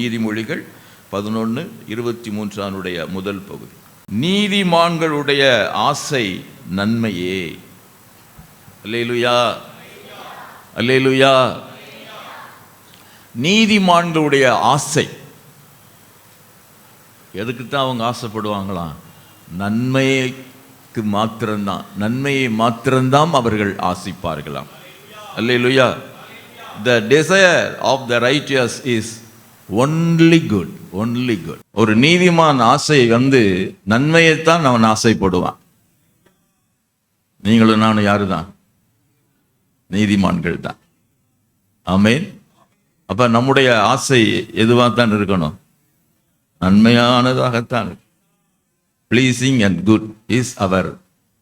நீதிமொழிகள் 11:23 முதல் பகுதி. நீதிமான்களுடைய ஆசை நன்மையே. அல்லேலூயா, அல்லேலூயா. நீதிமான்களுடைய ஆசை எதுக்குத்தான் அவங்க ஆசைப்படுவாங்களாம்? நன்மைக்கு மாத்திரம்தான், நன்மையை மாத்திரம்தான் அவர்கள் ஆசைப்பார்களாம். அல்லேலூயா. The desire of the righteous is only good, only good. ஒரு நீதிமான் ஆசை நன்மையைத்தான் அவன் ஆசைப்படுவான். நீங்களும் நானும் யாரு தான்? நீதிமான்கள் தான். ஆமென். அப்ப நம்முடைய ஆசை எதுவாகத்தான் இருக்கணும்? நன்மையானதாகத்தான். Pleasing and good is our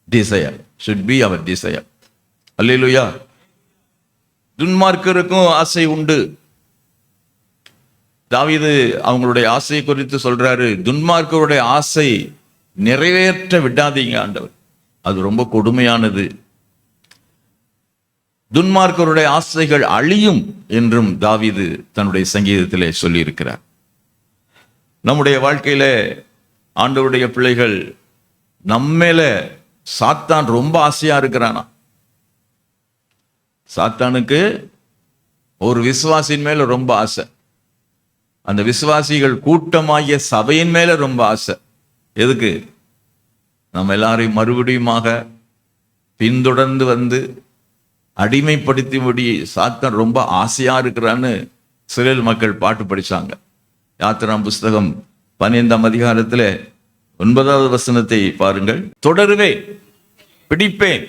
desire, should be our desire. அல்லேலூயா. துன்மார்க்கருக்கும் ஆசை உண்டு. தாவீது அவங்களுடைய ஆசை குறித்து சொல்றாரு, துன்மார்க்கருடைய ஆசை நிறைவேற்ற விடாதீங்க ஆண்டவர், அது ரொம்ப கொடுமையானது. துன்மார்க்கருடைய ஆசைகள் அழியும் என்றும் தாவீது தன்னுடைய சங்கீதத்திலே சொல்லி இருக்கிறார். நம்முடைய வாழ்க்கையில ஆண்டவருடைய பிள்ளைகள் நம்மேல சாத்தான் ரொம்ப ஆசையா இருக்கிறானா? சாத்தானுக்கு ஒரு விசுவாசியின் மேல ரொம்ப ஆசை. அந்த விசுவாசிகள் கூட்டமாகிய சபையின் மேல ரொம்ப ஆசை. எதுக்கு? நம்ம எல்லாரையும் மறுபடியுமாக பின்தொடர்ந்து அடிமைப்படுத்திபடி சாத்தான் ரொம்ப ஆசையா இருக்கிறான்னு இஸ்ரவேல் மக்கள் பாட்டு படிச்சாங்க. யாத்திராம் புஸ்தகம் 15ஆம் அதிகாரத்தில் 9வது வசனத்தை பாருங்கள். தொடருவேன், பிடிப்பேன்,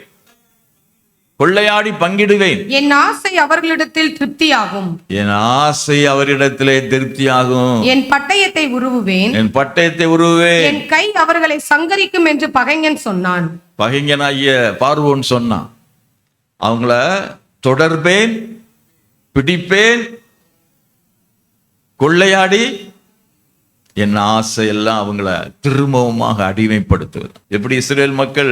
கொள்ளையாடி பங்கிடுவேன், என் ஆசை அவர்களிடத்தில் திருப்தியாகும், என் ஆசை அவரிடத்திலே திருப்தியாகும், என் பட்டயத்தை உருவுவேன், என் பட்டயத்தை உருவுவேன், என் கை அவர்களை சங்கரிக்கும் என்று பகைஞன் சொன்னான். பகைஞனாகிய பார்வோன் சொன்னான். அவங்கள தொடர்பேன், பிடிப்பேன், கொள்ளையாடி என் ஆசை எல்லாம் அவங்கள திரும்பவுமாக அடிமைப்படுத்துவது. எப்படி இஸ்ரவேல் மக்கள்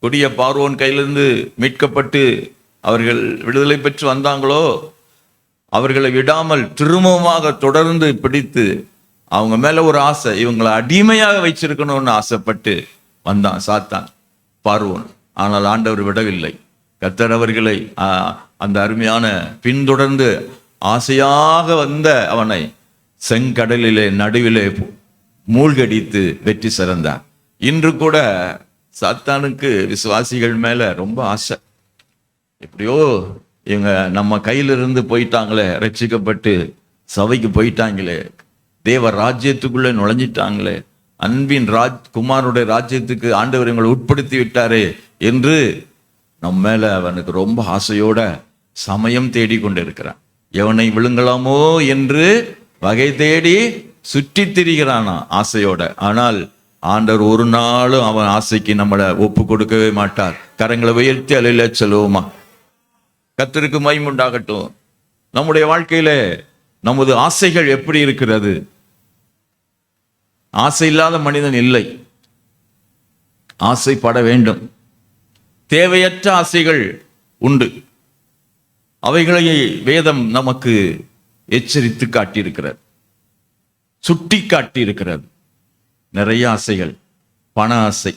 கொடிய பார்வோன் கையிலிருந்து மீட்கப்பட்டு அவர்கள் விடுதலை பெற்று வந்தாங்களோ, அவர்களை விடாமல் திரும்பவுமாக தொடர்ந்து பிடித்து அவங்க மேல ஒரு ஆசை, இவங்களை அடிமையாக வச்சிருக்கணும்னு ஆசைப்பட்டு வந்தான் சாத்தான், பார்வோன். ஆனால் ஆண்டவர் விடவில்லை. கர்த்தர் அவர்களை அந்த அருமையான பின்தொடர்ந்து ஆசையாக வந்த அவனை செங்கடலிலே நடுவிலே மூழ்கடித்து வெற்றி சிறந்தார். இன்று கூட சாத்தானுக்கு விசுவாசிகள் மேல ரொம்ப ஆசை. எப்படியோ இவங்க நம்ம கையிலிருந்து போயிட்டாங்களே, ரட்சிக்கப்பட்டு சபைக்கு போயிட்டாங்களே, தேவ ராஜ்யத்துக்குள்ளே நுழைஞ்சிட்டாங்களே, அன்பின் குமாரனுடைய ராஜ்யத்துக்கு ஆண்டவர் இவங்களை உட்படுத்தி விட்டாரே என்று நம்ம மேல அவனுக்கு ரொம்ப ஆசையோட சமயம் தேடி கொண்டு இருக்கிறான். எவனை விழுங்கலாமோ என்று வகை தேடி சுற்றி திரிகிறானா ஆசையோட. ஆனால் ஆண்டவர் ஒரு நாளும் அவன் ஆசைக்கு நம்மளை ஒப்பு கொடுக்கவே மாட்டார். கரங்களை உயர்த்தி அலையில செல்வோமா? கர்த்தருக்கு மகிமை உண்டாகட்டும். நம்முடைய வாழ்க்கையில நமது ஆசைகள் எப்படி இருக்கிறது? ஆசை இல்லாத மனிதன் இல்லை. ஆசைப்பட வேண்டும். தேவையற்ற ஆசைகள் உண்டு. அவைகளை வேதம் நமக்கு எச்சரித்து காட்டியிருக்கிறது, சுட்டி காட்டியிருக்கிறது. நிறைய ஆசைகள். பண ஆசை,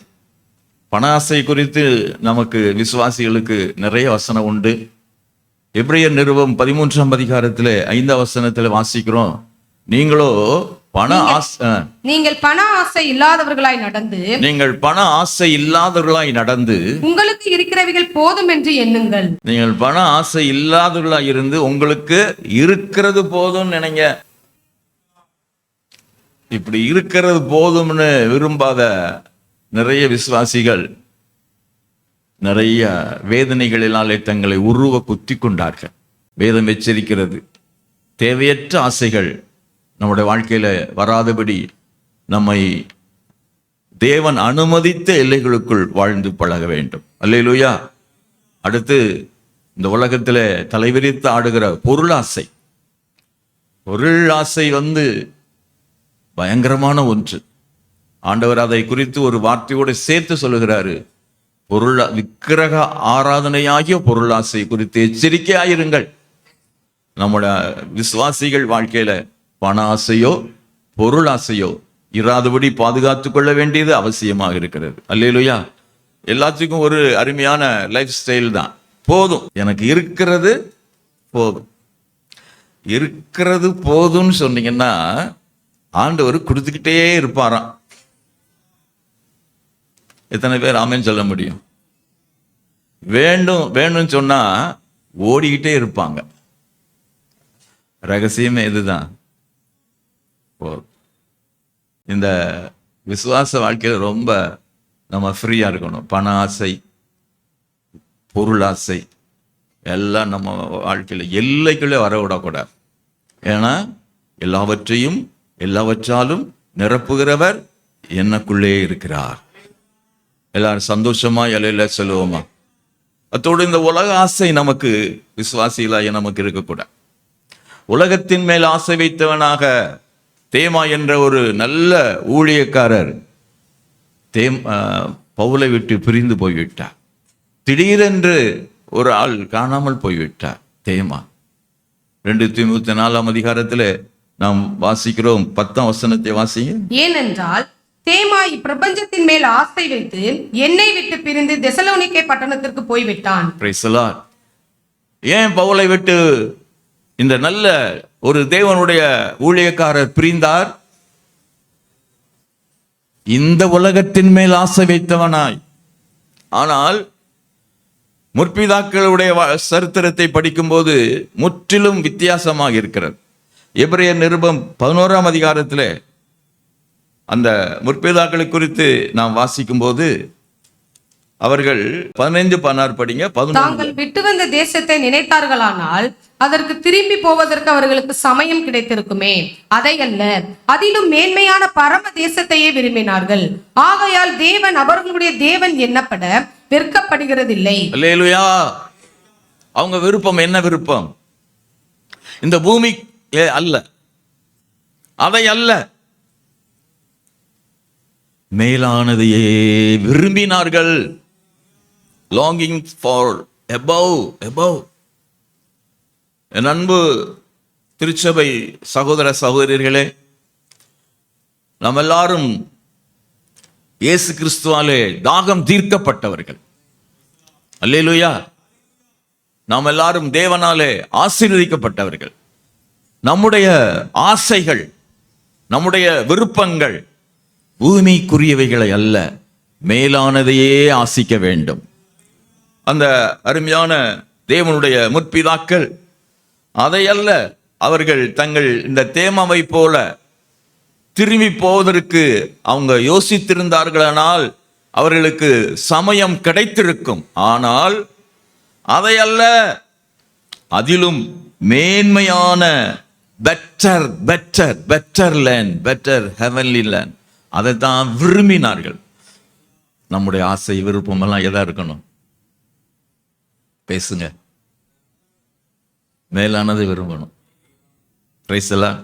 பண ஆசை குறித்து நமக்கு விசுவாசிகளுக்கு நிறைய வசனம் உண்டு. எபிரேயர் நிருபம் 13ஆம் அதிகாரத்தில் 5ஆம் வசனத்தில் வாசிக்கிறோம், நீங்கள் பண ஆசை இல்லாதவர்களாய் நடந்து உங்களுக்கு இருக்கிறவைகள் போதும் என்று எண்ணுங்கள். நீங்கள் பண ஆசை இல்லாதவர்களாய் இருந்து உங்களுக்கு இருக்கிறது போதும் நினைங்க. இப்படி இருக்கிறது போதும்னு விரும்பாத நிறைய விசுவாசிகள் நிறைய வேதனைகளினாலே தங்களை உருவ குத்தி கொண்டார்கள். வேதம் எச்சரிக்கிறது, தேவையற்ற ஆசைகள் நம்முடைய வாழ்க்கையில வராதபடி நம்மை தேவன் அனுமதித்த எல்லைகளுக்குள் வாழ்ந்து பழக வேண்டும். அல்லேலூயா. அடுத்து, இந்த உலகத்துல தலைவிரித்து ஆடுகிற பொருளாசை. பொருள் ஆசை பயங்கரமான ஒன்று. ஆண்டவர் அதை குறித்து ஒரு வார்த்தையோடு சேர்த்து சொல்லுகிறாரு, விக்கிரக ஆராதனையாகிய பொருளாசை குறித்து எச்சரிக்கையாயிருங்கள். நம்முடைய விசுவாசிகள் வாழ்க்கையில பண ஆசையோ பொருள் ஆசையோ இராதபடி பாதுகாத்துக் கொள்ள வேண்டியது அவசியமாக இருக்கிறது. அல்லேலூயா. எல்லாத்துக்கும் ஒரு அருமையான லைஃப் ஸ்டைல் தான். போதும், எனக்கு இருக்கிறது போதும். இருக்கிறது போதும்னு சொன்னீங்கன்னா ஆண்டவர் கொடுத்துக்கிட்டே இருப்பாராம். எத்தனை பேர் ஆமென் சொல்ல முடியும்? வேண்டும் வேணும்னு சொன்னா ஓடிக்கிட்டே இருப்பாங்க. ரகசியமே இதுதான். இந்த விசுவாச வாழ்க்கையில ரொம்ப நம்ம ஃப்ரீயா இருக்கணும். பண ஆசை, பொருள் ஆசை எல்லாம் நம்ம வாழ்க்கையில எல்லைக்குள்ளே வர விடக்கூடாது. ஏன்னா எல்லாவற்றையும் எல்லாவற்றாலும் நிரப்புகிறவர் எனக்குள்ளே இருக்கிறார். எல்லாரும் சந்தோஷமா இலையில சொல்லுவோமா? அத்தோடு இந்த உலக ஆசை நமக்கு விசுவாசிகளாக நமக்கு இருக்கக்கூடாது. உலகத்தின் மேல் ஆசை வைத்தவனாக தேமா என்ற ஒரு நல்ல ஊழியக்காரர் பவுலை விட்டு பிரிந்து போய்விட்டார். திடீரென்று ஒரு ஆள் காணாமல் போய்விட்டார், தேமா. 2 தீமோத்தேயு 4ஆம் அதிகாரத்தில் நாம் வாசிக்கிறோம். 10ஆம் வசனத்தை வாசிங்க. ஏனென்றால் தேமா இப்பிரபஞ்சத்தின் மேல் ஆசை வைத்து என்னை விட்டு பிரிந்து தெசலோனிக்கே பட்டணத்திற்கு போய்விட்டான். Price the Lord. ஏன் பவுலை விட்டு இந்த நல்ல ஒரு தேவனுடைய ஊழியக்காரர் பிரிந்தார்? இந்த உலகத்தின் மேல் ஆசை வைத்தவனாய். ஆனால் முற்பிதாக்களுடைய சரித்திரத்தை படிக்கும்போது முற்றிலும் வித்தியாசமாக இருக்கிறது. எபிரேயர் நிருபம் 11ஆம் அதிகாரத்தில் அந்த முற்பிதாக்களை குறித்து நாம் வாசிக்கும் போது அவர்கள் 15-16 படிங்க. தாங்கள் விட்டு வந்த தேசத்தை நினைத்தார்களானால் அதற்கு திரும்பி போவதற்கு அவர்களுக்கு சமயம் கிடைத்திருக்குமே. அதை அல்ல, அதிலும் மேன்மையான பரம தேசத்தையே விரும்பினார்கள். ஆகையால் தேவன் அவர்களுடைய தேவன் எண்ணப்பட வெட்கப்படுகிறதில்லை. அல்லேலூயா. அவங்க விருப்பம் என்ன விருப்பம்? இந்த பூமி அல்ல, அதை அல்ல, மேலானதையே விரும்பினார்கள். Longing for above. என் அன்பு திருச்சபை சகோதர சகோதரிகளே, நாம் எல்லாரும் இயேசு கிறிஸ்துவாலே தாகம் தீர்க்கப்பட்டவர்கள். அல்லேலூயா. நாம் எல்லாரும் தேவனாலே ஆசீர்வதிக்கப்பட்டவர்கள். நம்முடைய ஆசைகள், நம்முடைய விருப்பங்கள் பூமிக்குரியவைகளை அல்ல, மேலானதையே ஆசிக்க வேண்டும். அந்த அருமையான தேவனுடைய முற்பிதாக்கள் அதை அல்ல, அவர்கள் தங்கள் இந்த தேமாவை போல திரும்பி போவதற்கு அவங்க யோசித்திருந்தார்களானால் அவர்களுக்கு சமயம் கிடைத்திருக்கும். ஆனால் அதை அல்ல, அதிலும் மேன்மையான better land, better heavenly land, அதை தான் விரும்பினார்கள். நம்முடைய ஆசை விருப்பம் எல்லாம் எதா இருக்கணும்? பேசுங்க. மேலானதை விரும்பணும். Price the Lord.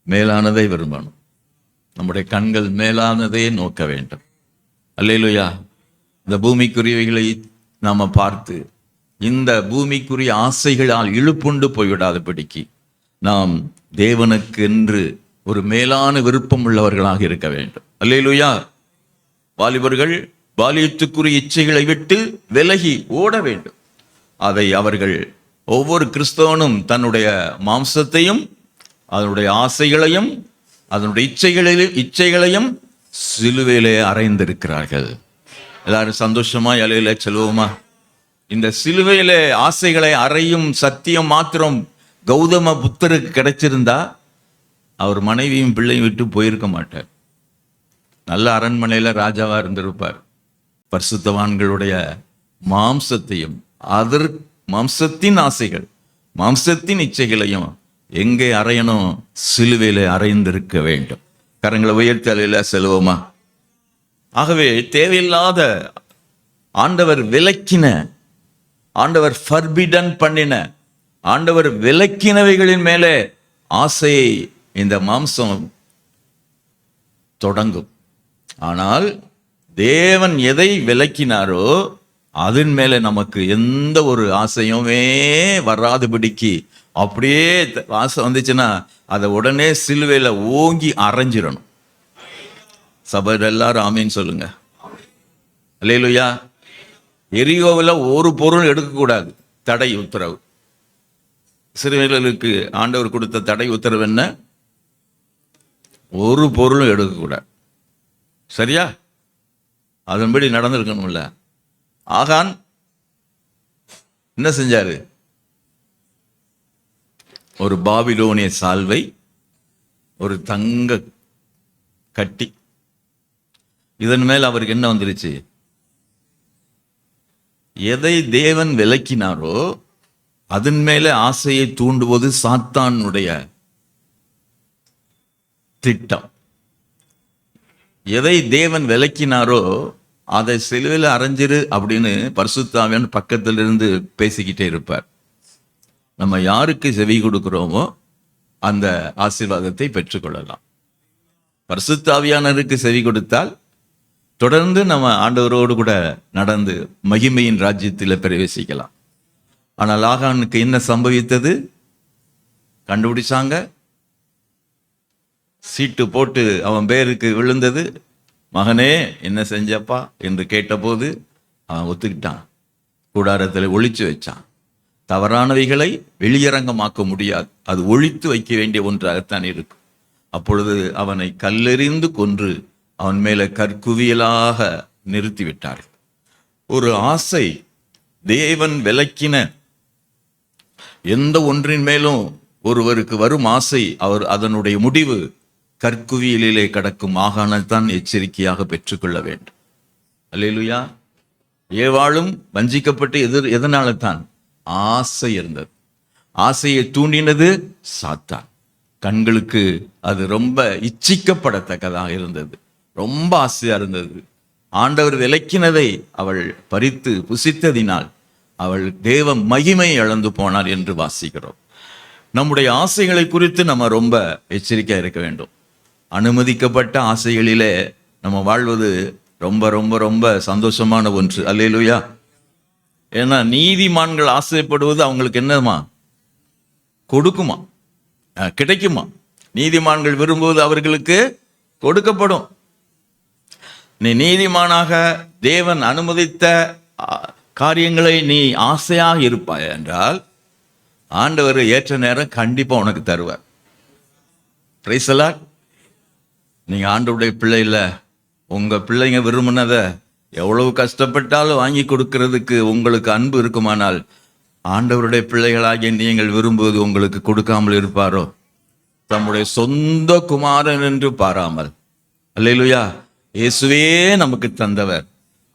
மேலானதை விரும்பணும். நம்முடைய கண்கள் மேலானதை நோக்க வேண்டும். அல்லேலூயா. இந்த பூமிக்குரியவைகளை நாம பார்த்து இந்த பூமிக்குரிய ஆசைகளால் இழுப்புண்டு போய்விடாதபடிக்கு நாம் தேவனுக்கு என்று ஒரு மேலான விருப்பம் உள்ளவர்களாக இருக்க வேண்டும். அல்லேலூயா. வாலிபர்கள் பாலியத்துக்குரிய இச்சைகளை விட்டு விலகி ஓட வேண்டும். அதை அவர்கள் ஒவ்வொரு கிறிஸ்தவனும் தன்னுடைய மாம்சத்தையும் அதனுடைய ஆசைகளையும் அதனுடைய இச்சைகளையும் சிலுவையிலே அறைந்திருக்கிறார்கள். எல்லாரும் சந்தோஷமா இலையில செல்வோமா? இந்த சிலுவையிலே ஆசைகளை அறையும் சத்தியம் மாத்திரம் கௌதம புத்தருக்கு கிடைச்சிருந்தா அவர் மனைவியும் பிள்ளையும் விட்டு போயிருக்க மாட்டார். நல்ல அரண்மனையில ராஜாவா இருந்திருப்பார். பரிசுத்தவான்களுடைய மாம்சத்தையும் மாம்சத்தின் ஆசைகள், மாம்சத்தின் இச்சைகளையும் எங்கே அறையணும்? சிலுவையிலே அறைந்திருக்க வேண்டும். கரங்களை உயர்த்தி அலையில செல்வோமா? ஆகவே தேவையில்லாத ஆண்டவர் விலக்கின, ஆண்டவர் ஃபர்பிடன் பண்ணின, ஆண்டவர் விலக்கினவைகளின் மேலே ஆசையை இந்த மாம்சம் தொடங்கும். ஆனால் தேவன் எதை விலக்கினாரோ அதன் மேலே நமக்கு எந்த ஒரு ஆசையுமே வராதபடிக்கு அப்படியே ஆசை வந்துச்சுன்னா அதை உடனே சிலுவையில ஓங்கி அரைஞ்சிடணும். சபையில் எல்லாரும் ஆமீன்னு சொல்லுங்க. அல்லேலூயா. எரிகோவில் ஒரு பொருள் எடுக்கக்கூடாது, தடை உத்தரவு. இஸ்ரவேலருக்கு ஆண்டவர் கொடுத்த தடை உத்தரவு என்ன? ஒரு பொருளும் எடுக்கக்கூடாது. சரியா? அதன்படி நடந்திருக்கணும்ல. ஆகான் என்ன செஞ்சாரு? ஒரு பாபிலோனிய சால்வை, ஒரு தங்க கட்டி, இதன் மேல் அவருக்கு என்ன வந்துருச்சு? எதை தேவன் விலக்கினாரோ அதன் மேலே ஆசையை தூண்டுவது சாத்தானுடைய திட்டம். எதை தேவன் விலக்கினாரோ அதை சிலுவையில் அரைஞ்சிரு அப்படின்னு பரிசுத்த ஆவியானவர் பக்கத்தில் இருந்து பேசிக்கிட்டே இருப்பார். நம்ம யாருக்கு செவி கொடுக்கிறோமோ அந்த ஆசீர்வாதத்தை பெற்றுக்கொள்ளலாம். பரிசுத்த ஆவியானவருக்கு செவி கொடுத்தால் தொடர்ந்து நம்ம ஆண்டவரோடு கூட நடந்து மகிமையின் ராஜ்யத்தில் பிரவேசிக்கலாம். ஆனால் ஆகானுக்கு என்ன சம்பவித்தது? கண்டுபிடிச்சாங்க, சீட்டு போட்டு அவன் பேருக்கு விழுந்தது. மகனே என்ன செஞ்சப்பா என்று கேட்டபோது அவன் ஒத்துக்கிட்டான். கூடாரத்தில் ஒளிச்சு வச்சான். தவறானவைகளை வெளியரங்கமாக்க முடியாது, அது ஒழித்து வைக்க வேண்டிய ஒன்றாகத்தான் இருக்கும். அப்பொழுது அவனை கல்லெறிந்து கொன்று அவன் மேல கற்குவியலாக நிறுத்திவிட்டார். ஒரு ஆசை, தேவன் விலக்கின எந்த ஒன்றின் மேலும் ஒருவருக்கு வரும் ஆசை, அவர் அதனுடைய முடிவு கற்குவியலிலே கடக்கும் ஆகானத்தான் எச்சரிக்கையாக பெற்றுக்கொள்ள வேண்டும். அல்லேலூயா. ஏவாளும் வஞ்சிக்கப்பட்டு எதனால தான்? ஆசை இருந்தது. ஆசையை தூண்டினது சாத்தான். கண்களுக்கு அது ரொம்ப இச்சிக்கப்படத்தக்கதாக இருந்தது, ரொம்ப ஆசையா இருந்தது. ஆண்டவர் விலக்கினதை அவள் பறித்து புசித்ததினால் அவள் தேவ மகிமை இழந்து போனார் என்று வாசிக்கிறோம். நம்முடைய ஆசைகளை குறித்து நம்ம ரொம்ப எச்சரிக்கையா இருக்க வேண்டும். அனுமதிக்கப்பட்ட ஆசைகளிலே நம்ம வாழ்வது ரொம்ப ரொம்ப ரொம்ப சந்தோஷமான ஒன்று. அல்லேலூயா. ஏன்னா நீதிமான்கள் ஆசைப்படுவது அவங்களுக்கு என்னமா கொடுக்குமா, கிடைக்குமா? நீதிமான்கள் விரும்புவது அவர்களுக்கு கொடுக்கப்படும். நீ நீதிமானாக தேவன் அனுமதித்த காரியங்களை நீ ஆசையாக இருப்பாய் என்றால் ஆண்டவர் ஏற்ற நேரம் கண்டிப்பா உனக்கு தருவார். Price the Lord. நீங்க ஆண்டவருடைய பிள்ளை இல்ல, உங்க பிள்ளைங்க விரும்பினதை எவ்வளவு கஷ்டப்பட்டாலும் வாங்கி கொடுக்கிறதுக்கு உங்களுக்கு அன்பு இருக்குமானால் ஆண்டவருடைய பிள்ளைகளாகிய நீங்கள் விரும்புவது உங்களுக்கு கொடுக்காமல் இருப்பாரோ? தம்முடைய சொந்த குமாரன் என்று பாராமல். அல்லேலூயா. இயேசுவே நமக்கு தந்தவர்,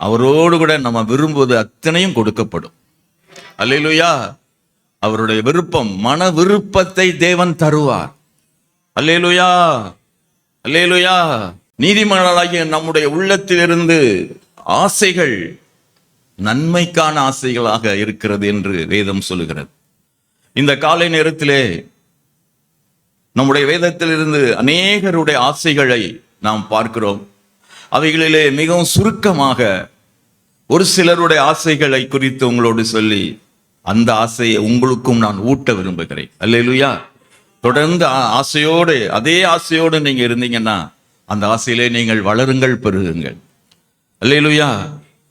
அவரோடு கூட நம்ம விரும்புவது அத்தனையும் கொடுக்கப்படும். அல்லேலூயா. அவருடைய விருப்பம், மன விருப்பத்தை தேவன் தருவார். அல்லேலூயா. அல்லேலூயா. நீதிமான்களாகிய நம்முடைய உள்ளத்திலிருந்து ஆசைகள் நன்மைக்கான ஆசைகளாக இருக்கிறது என்று வேதம் சொல்லுகிறது. இந்த காலை நேரத்திலே நம்முடைய வேதத்திலிருந்து அநேகருடைய ஆசைகளை நாம் பார்க்கிறோம். அவைகளிலே மிகவும் சுருக்கமாக ஒரு சிலருடைய ஆசைகளை குறித்து உங்களோடு சொல்லி அந்த ஆசையை உங்களுக்கும் நான் ஊட்ட விரும்புகிறேன். அல்லேலூயா. தொடர்ந்து ஆசையோடு, அதே ஆசையோடு நீங்க இருந்தீங்கன்னா அந்த ஆசையிலே நீங்கள் வளருங்கள், பெருகுங்கள். அல்லேலூயா.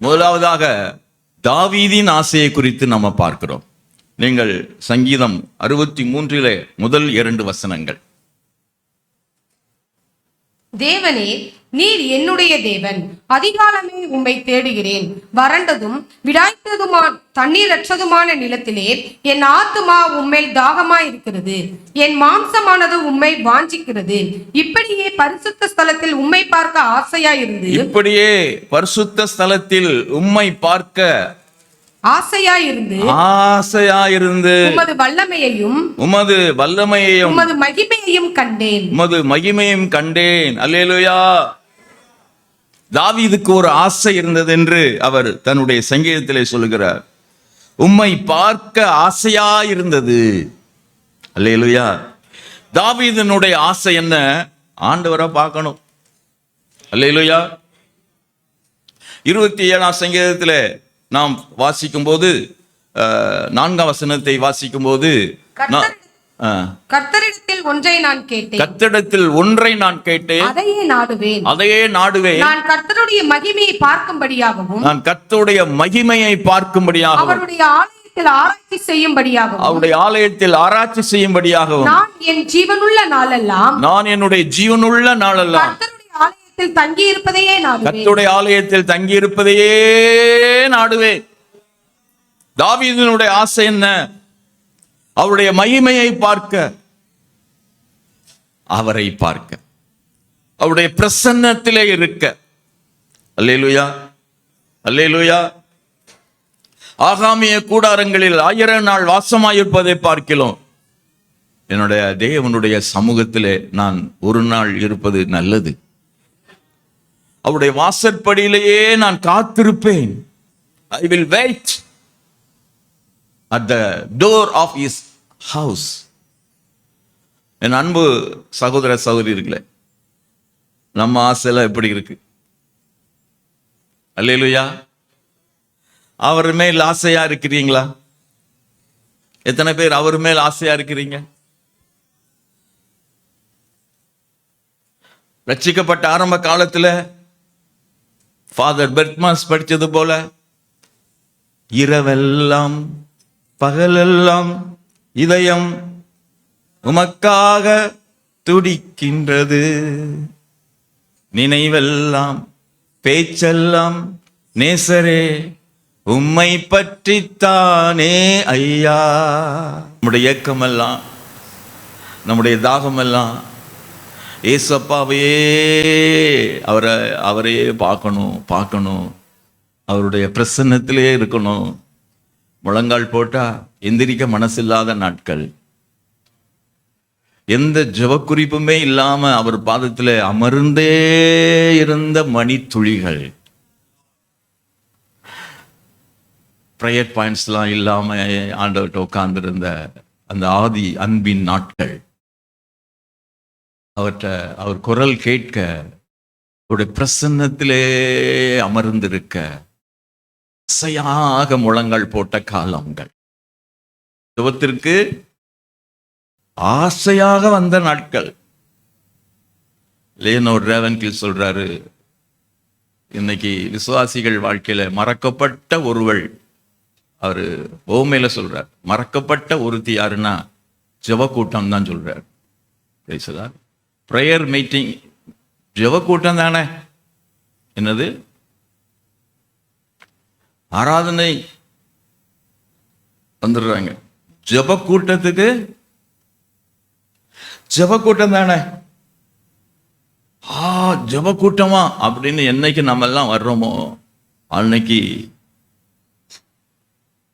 முதலாவதாக தாவீதின் ஆசையை குறித்து நம்ம பார்க்கிறோம். நீங்கள் சங்கீதம் 63 முதல் 2 வசனங்கள். தேவனே, நீர் என்னுடைய தேவன், அதிகாலமே உம்மை தேடுகிறேன். வறண்டதும் விடாய்த்ததுமா தண்ணீரற்றதுமான நிலத்திலே என் ஆத்துமா உம்மேல் தாகமாய் இருக்கிறது, என் மாம்சமானது உம்மை வாஞ்சிக்கிறது. இப்படியே பரிசுத்த ஸ்தலத்தில் உம்மை பார்க்க ஆசையாயிருந்து இப்படியே பரிசுத்த ஸ்தலத்தில் உம்மை பார்க்க ஆசையாயிருந்து உமது வல்லமையையும் உமது மகிமையையும் கண்டேன். அல்லேலூயா. தாவீதுக்கு ஒரு ஆசை இருந்தது என்று அவர் தன்னுடைய சங்கீதத்திலே சொல்லுகிறார். உம்மை பார்க்க ஆசையாயிருந்தது. அல்லேலூயா. தாவீதினுடைய ஆசை என்ன? ஆண்டவரை பார்க்கணும். அல்லேலூயா. 27ஆம் சங்கீதத்திலே நாம் வாசிக்கும் போது 4ஆம் வசனத்தை வாசிக்கும் போது, கர்த்தரிடத்தில் ஒன்றை நான் கேட்டேன், கர்த்தரிடத்தில் ஒன்றை நான் கேட்டேன், அதையே நாடுவேன். அதையே நாடுவேன். நான் கர்த்தருடைய மகிமையை பார்க்கும்படியாகவும், நான் கர்த்தருடைய மகிமையை பார்க்கும்படியாகவும், அவருடைய ஆலயத்தில் ஆராய்ச்சி செய்யும்படியாகவும், அவருடைய ஆலயத்தில் ஆராய்ச்சி செய்யும்படியாகவும், நான் என் ஜீவனுள்ள நாளெல்லாம், நான் என்னுடைய ஜீவனுள்ள நாளெல்லாம் கர்த்தருடைய ஆலயத்தில் தங்கி இருப்பதையே நாடுவேன். கர்த்தருடைய ஆலயத்தில் தங்கி இருப்பதையே நாடுவேன். தாவீதினுடைய ஆசை என்ன? அவருடைய மகிமையை பார்க்க, அவரை பார்க்க, அவருடைய பிரசன்னத்திலே இருக்க. அல்லேலூயா, அல்லேலூயா. ஆகாமிய கூடாரங்களில் 1000 நாள் வாசமாயிருப்பதை பார்க்கிறோம். என்னுடைய தேவனுடைய சமூகத்திலே நான் ஒரு நாள் இருப்பது நல்லது. அவருடைய வாசற்படியிலேயே நான் காத்திருப்பேன். I will wait at the door of his house. என் அன்பு சகோதர சகோதரிகளே, நம்ம ஆசைலாம் எப்படி இருக்கு? அல்லேலூயா. அவர் மேல் ஆசையா இருக்கிறீங்களா? எத்தனை பேர் அவர் மேல் ஆசையா இருக்கிறீங்க? ரட்சிக்கப்பட்ட ஆரம்ப காலத்துல ஃபாதர் பெர்ட்மாஸ் படிச்சது போல, இரவெல்லாம் பகலெல்லாம் இதயம் உமக்காக துடிக்கின்றது, நினைவெல்லாம் பேச்செல்லாம் நேசரே உம்மை பற்றித்தானே ஐயா. நம்முடைய ஏக்கமெல்லாம், நம்முடைய தாகமெல்லாம் ஏசப்பாவையே, அவரையே பார்க்கணும், அவருடைய பிரசன்னத்திலே இருக்கணும். முழங்கால் போட்டா எந்திரிக்க மனசில்லாத நாட்கள், எந்த ஜெபக்குறிப்புமே இல்லாம அவர் பாதத்தில் அமர்ந்தே இருந்த மணித்துளிகள், ப்ரேயர் பாயிண்ட்ஸ்லாம் இல்லாம ஆண்டவர்கிட்ட உட்கார்ந்திருந்த அந்த ஆதி அன்பின் நாட்கள், அவர் குரல் கேட்க, அவருடைய பிரசன்னத்திலே அமர்ந்திருக்க ஆசையாக முழங்கால் போட்ட காலங்கள், ஜெபத்திற்கு ஆசையாக வந்த நாட்கள். லியோனார்டோ ரேவன்கில் சொல்றாரு, இன்னைக்கு விசுவாசிகள் வாழ்க்கையில மறக்கப்பட்ட ஒருவள், அவரு ஓமையில சொல்றார், மறக்கப்பட்ட ஒருத்தி யாருன்னா ஜெப கூட்டம் தான் சொல்றார். பிரேயர் மீட்டிங் ஜெப கூட்டம் தானே. என்னது ஆராதனை வந்துடுறாங்க, ஜெப கூட்டத்துக்கு ஜெப கூட்டம் தானே. ஜெப கூட்டமா அப்படின்னு என்னைக்கு நம்ம எல்லாம் வர்றோமோ அன்னைக்கு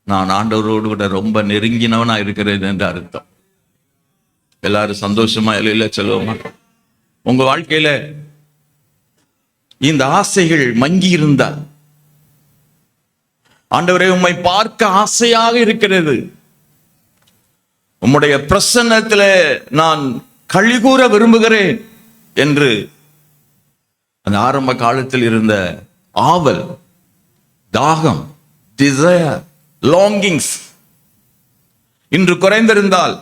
நான் ஆண்டவரோடு கூட ரொம்ப நெருங்கினவனா இருக்கிறேன் என்று அர்த்தம். எல்லாரும் சந்தோஷமா இல்ல சொல்லுவோமா? உங்க வாழ்க்கையில இந்த ஆசைகள் மங்கி இருந்தால், ஆண்டவரே உம்மை பார்க்க ஆசையாக இருக்கிறது, உம்முடைய பிரசன்னத்திலே நான் கழிகூற விரும்புகிறேன் என்று அந்த ஆரம்ப காலத்தில் இருந்த ஆவல், தாகம், டிசைர், லாங்கிங்ஸ் இன்று குறைந்திருந்தால்,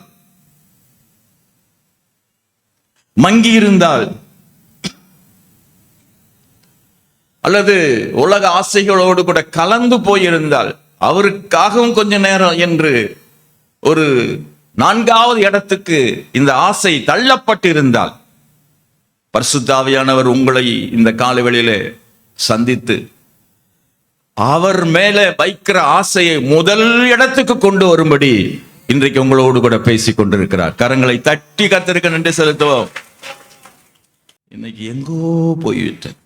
மங்கி இருந்தால், அல்லது உலக ஆசைகளோடு கூட கலந்து போயிருந்தால், அவருக்காகவும் கொஞ்ச நேரம் என்று ஒரு 4வது இடத்துக்கு இந்த ஆசை தள்ளப்பட்டிருந்தால், பரிசுத்த ஆவியானவர் உங்களை இந்த காலவெளியிலே சந்தித்து அவர் மேலே வைக்கிற ஆசையை முதல் இடத்துக்கு கொண்டு வரும்படி இன்றைக்கு உங்களோடு கூட பேசிக் கொண்டிருக்கிறார். கரங்களை தட்டி கர்த்தருக்கு நன்றி செலுத்துவோம். இன்னைக்கு எங்கோ போய்விட்டேன்.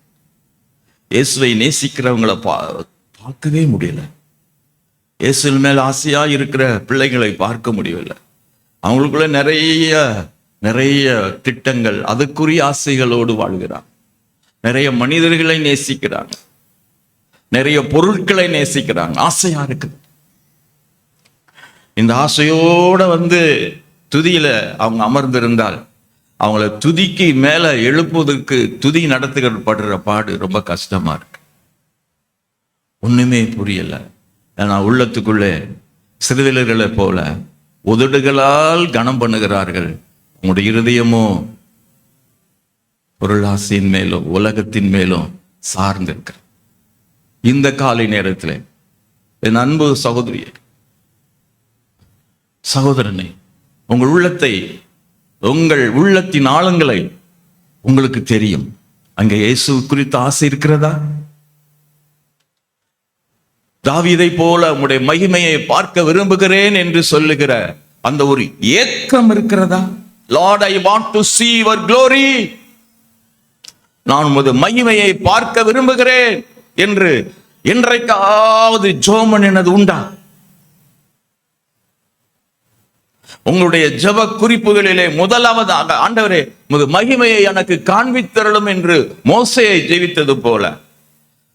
இயேசுவை நேசிக்கிறவங்களை பார்க்கவே முடியல. இயேசுவின் மேல் ஆசையா இருக்கிற பிள்ளைகளை பார்க்க முடியவில்லை. அவங்களுக்குள்ள நிறைய திட்டங்கள், அதுக்குரிய ஆசைகளோடு வாழ்கிறாங்க. நிறைய மனிதர்களை நேசிக்கிறாங்க, நிறைய பொருட்களை நேசிக்கிறாங்க. ஆசையா இருக்குது. இந்த ஆசையோட துதியில அவங்க அமர்ந்திருந்தால், அவங்கள துதிக்கு மேல எழுப்புவதற்கு துதி நடத்துகிற பாடு ரொம்ப கஷ்டமா இருக்கு. ஒண்ணுமே புரியல. ஏன்னா உள்ளத்துக்குள்ளே சிறுவிலர்களை போல உதடுகளால் கனம் பண்ணுகிறார்கள், உங்களுடைய இருதயமோ பொருளாசையின் மேலும் உலகத்தின் மேலும் சார்ந்திருக்கிற இந்த காலை நேரத்தில் என் அன்பு சகோதரியே, சகோதரனே, உங்கள் உள்ளத்தை, உங்கள் உள்ளத்தின் ஆழங்களை உங்களுக்கு தெரியும். அங்கே இயேசு குறித்த ஆசை இருக்கிறதா? தாவீதை போல உம்முடைய மகிமையை பார்க்க விரும்புகிறேன் என்று சொல்லுகிற அந்த ஒரு ஏக்கம் இருக்கிறதா? Lord, I want to see your glory. நான் உமது மகிமையை பார்க்க விரும்புகிறேன் என்று என்றைக்காவது ஜெபம் பண்ணினது உண்டா? உங்களுடைய ஜெப குறிப்புகளிலே முதலாவதாக, ஆண்டவரே உமது மகிமையை எனக்கு காண்பித்தருளும் என்று மோசேயை ஜெபித்தது போல,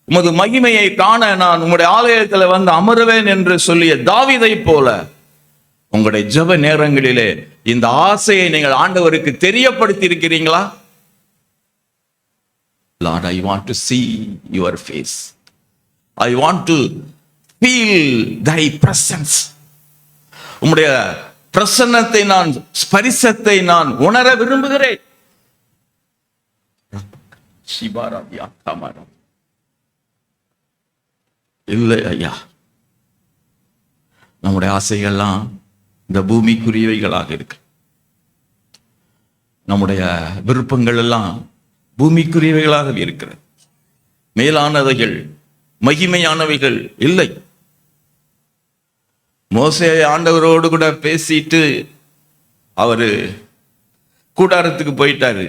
உமது மகிமையை காண நான் உம்முடைய ஆலயத்தில் வந்து அமருவேன் என்று சொல்லிய தாவீதை போல உங்களுடைய ஜெப நேரங்களிலே இந்த ஆசையை நீங்கள் ஆண்டவருக்கு தெரியப்படுத்தி இருக்கிறீங்களா? Lord, I want to see your face. I want to feel thy presence. உம்முடைய பிரசன்னத்தை நான், ஸ்பரிசத்தை நான் உணர விரும்புகிறேன். இல்லை ஐயா, நம்முடைய ஆசைகள்லாம் இந்த பூமிக்குரியவைகளாக இருக்கு. நம்முடைய விருப்பங்கள் எல்லாம் பூமிக்குரியவைகளாக இருக்கிறது. மேலானவைகள், மகிமையானவைகள் இல்லை. மோசே ஆண்டவரோடு கூட பேசிட்டு அவரு கூடாரத்துக்கு போயிட்டாரு.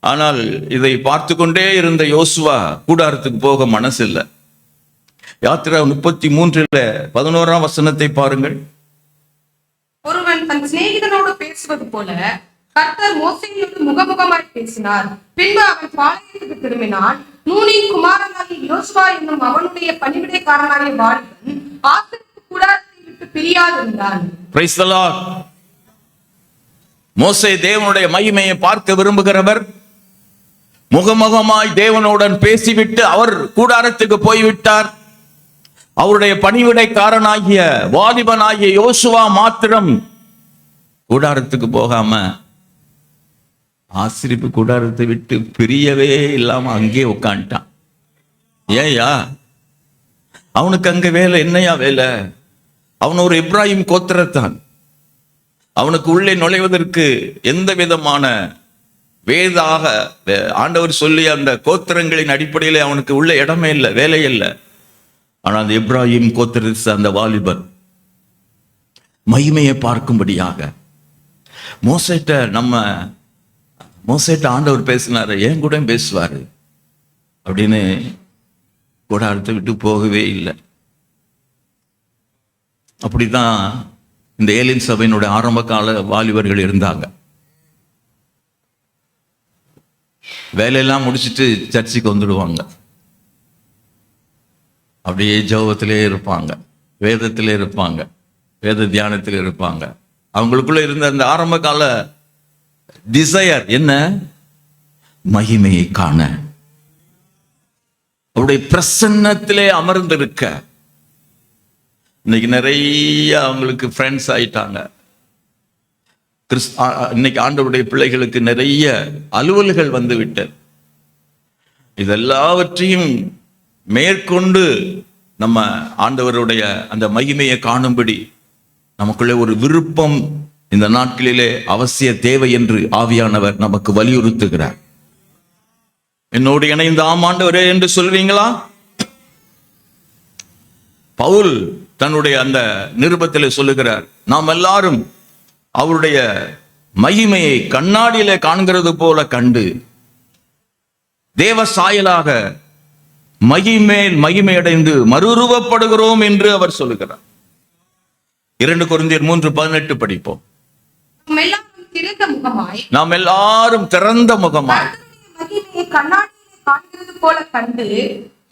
ஆனால் இதை பார்த்து கொண்டே இருந்த யோசுவா கூடாரத்துக்கு போக மனசு இல்லை. யாத்திரை 33:11 பாருங்கள். ஒருவன் தன் சிநேகிதனோடு பேசுவது போல கர்த்தர் மோசேயோடு முகமுகமாய் பேசினார். பின்பு அவன் பாளையத்துக்கு திரும்பினான். நூனின் குமாரனாகிய யோசுவா என்னும் அவனுடைய பணிவிடைக்காரனாகிய வாலிபன் ஆசரிப்பு கூடாரத்தை விட்டு பிரியாதிருந்தான். Praise the Lord. மோசே தேவனுடைய மகிமையை பார்க்க விரும்புகிறவர். முகமுகமாய் தேவனுடன் பேசிவிட்டு அவர் கூடாரத்துக்கு போய்விட்டார். அவருடைய பணிவிடைக்காரனாகிய வாலிபனாகிய யோசுவா மாத்திரம் கூடாரத்துக்கு போகாம ஆசிரிப்பு கூடாரத்தை விட்டு பிரியவே இல்லாம அங்கே உட்காந்துட்டான். ஏயா, அவனுக்கு அங்க வேலை என்னையா வேலை? அவன் ஒரு இப்ராஹிம் கோத்திரத்தான். அவனுக்கு உள்ளே நுழைவதற்கு எந்த விதமான வேதாக ஆண்டவர் சொல்லி அந்த கோத்திரங்களின் அடிப்படையிலே அவனுக்கு உள்ள இடமே இல்லை, வேலை இல்லை. ஆனால் அந்த இப்ராஹிம் கோத்திரத்தை அந்த வாலிபன் மகிமையை பார்க்கும்படியாக மோசேட்ட ஆண்டவர் பேசினாரு, ஏன் கூட பேசுவாரு அப்படின்னு கூடாரத்தை விட்டு போகவே இல்லை. அப்படிதான் இந்த ஏலியன் சபையினுடைய ஆரம்ப கால வாலிபர்கள் இருந்தாங்க. வேலையெல்லாம் முடிச்சுட்டு சர்ச்சுக்கு வந்துடுவாங்க. அப்படியே ஜெபத்திலே இருப்பாங்க, வேதத்திலே இருப்பாங்க, வேத தியானத்தில் இருப்பாங்க. அவங்களுக்குள்ள இருந்த அந்த ஆரம்ப கால டிசையர் என்ன? மகிமையை காண, அவருடைய பிரசன்னத்திலே அமர்ந்திருக்க. இன்னைக்கு நிறைய அவங்களுக்கு ஃப்ரெண்ட்ஸ் ஆயிட்டாங்க. இன்னைக்கு ஆண்டவருடைய பிள்ளைகளுக்கு நிறைய அலுவல்கள் வந்து விட்டது. இதெல்லாவற்றையும் மேற்கொண்டு நம்ம ஆண்டவருடைய அந்த மகிமையை காணும்படி நமக்குள்ளே ஒரு விருப்பம் இந்த நாட்களிலே அவசிய தேவை என்று ஆவியானவர் நமக்கு வலியுறுத்துகிறார். என்னோடு இணைந்த ஆமாண்டவரே என்று சொல்வீங்களா? பவுல் தன்னுடைய அந்த நிருபத்திலே சொல்லுகிறார், நாம் எல்லாரும் அவருடைய மகிமையை கண்ணாடியிலே காண்கிறது போல கண்டு தேவ சாயலாக மகிமையடைந்து மறுரூபப்படுகிறோம் என்று அவர் சொல்லுகிறார். 2 கொரிந்தியர் 3:18 படிப்போம். நாம் எல்லாரும் திறந்த முகமாய் மகிமையை கண்ணாடியிலே காண்கிறது போல கண்டு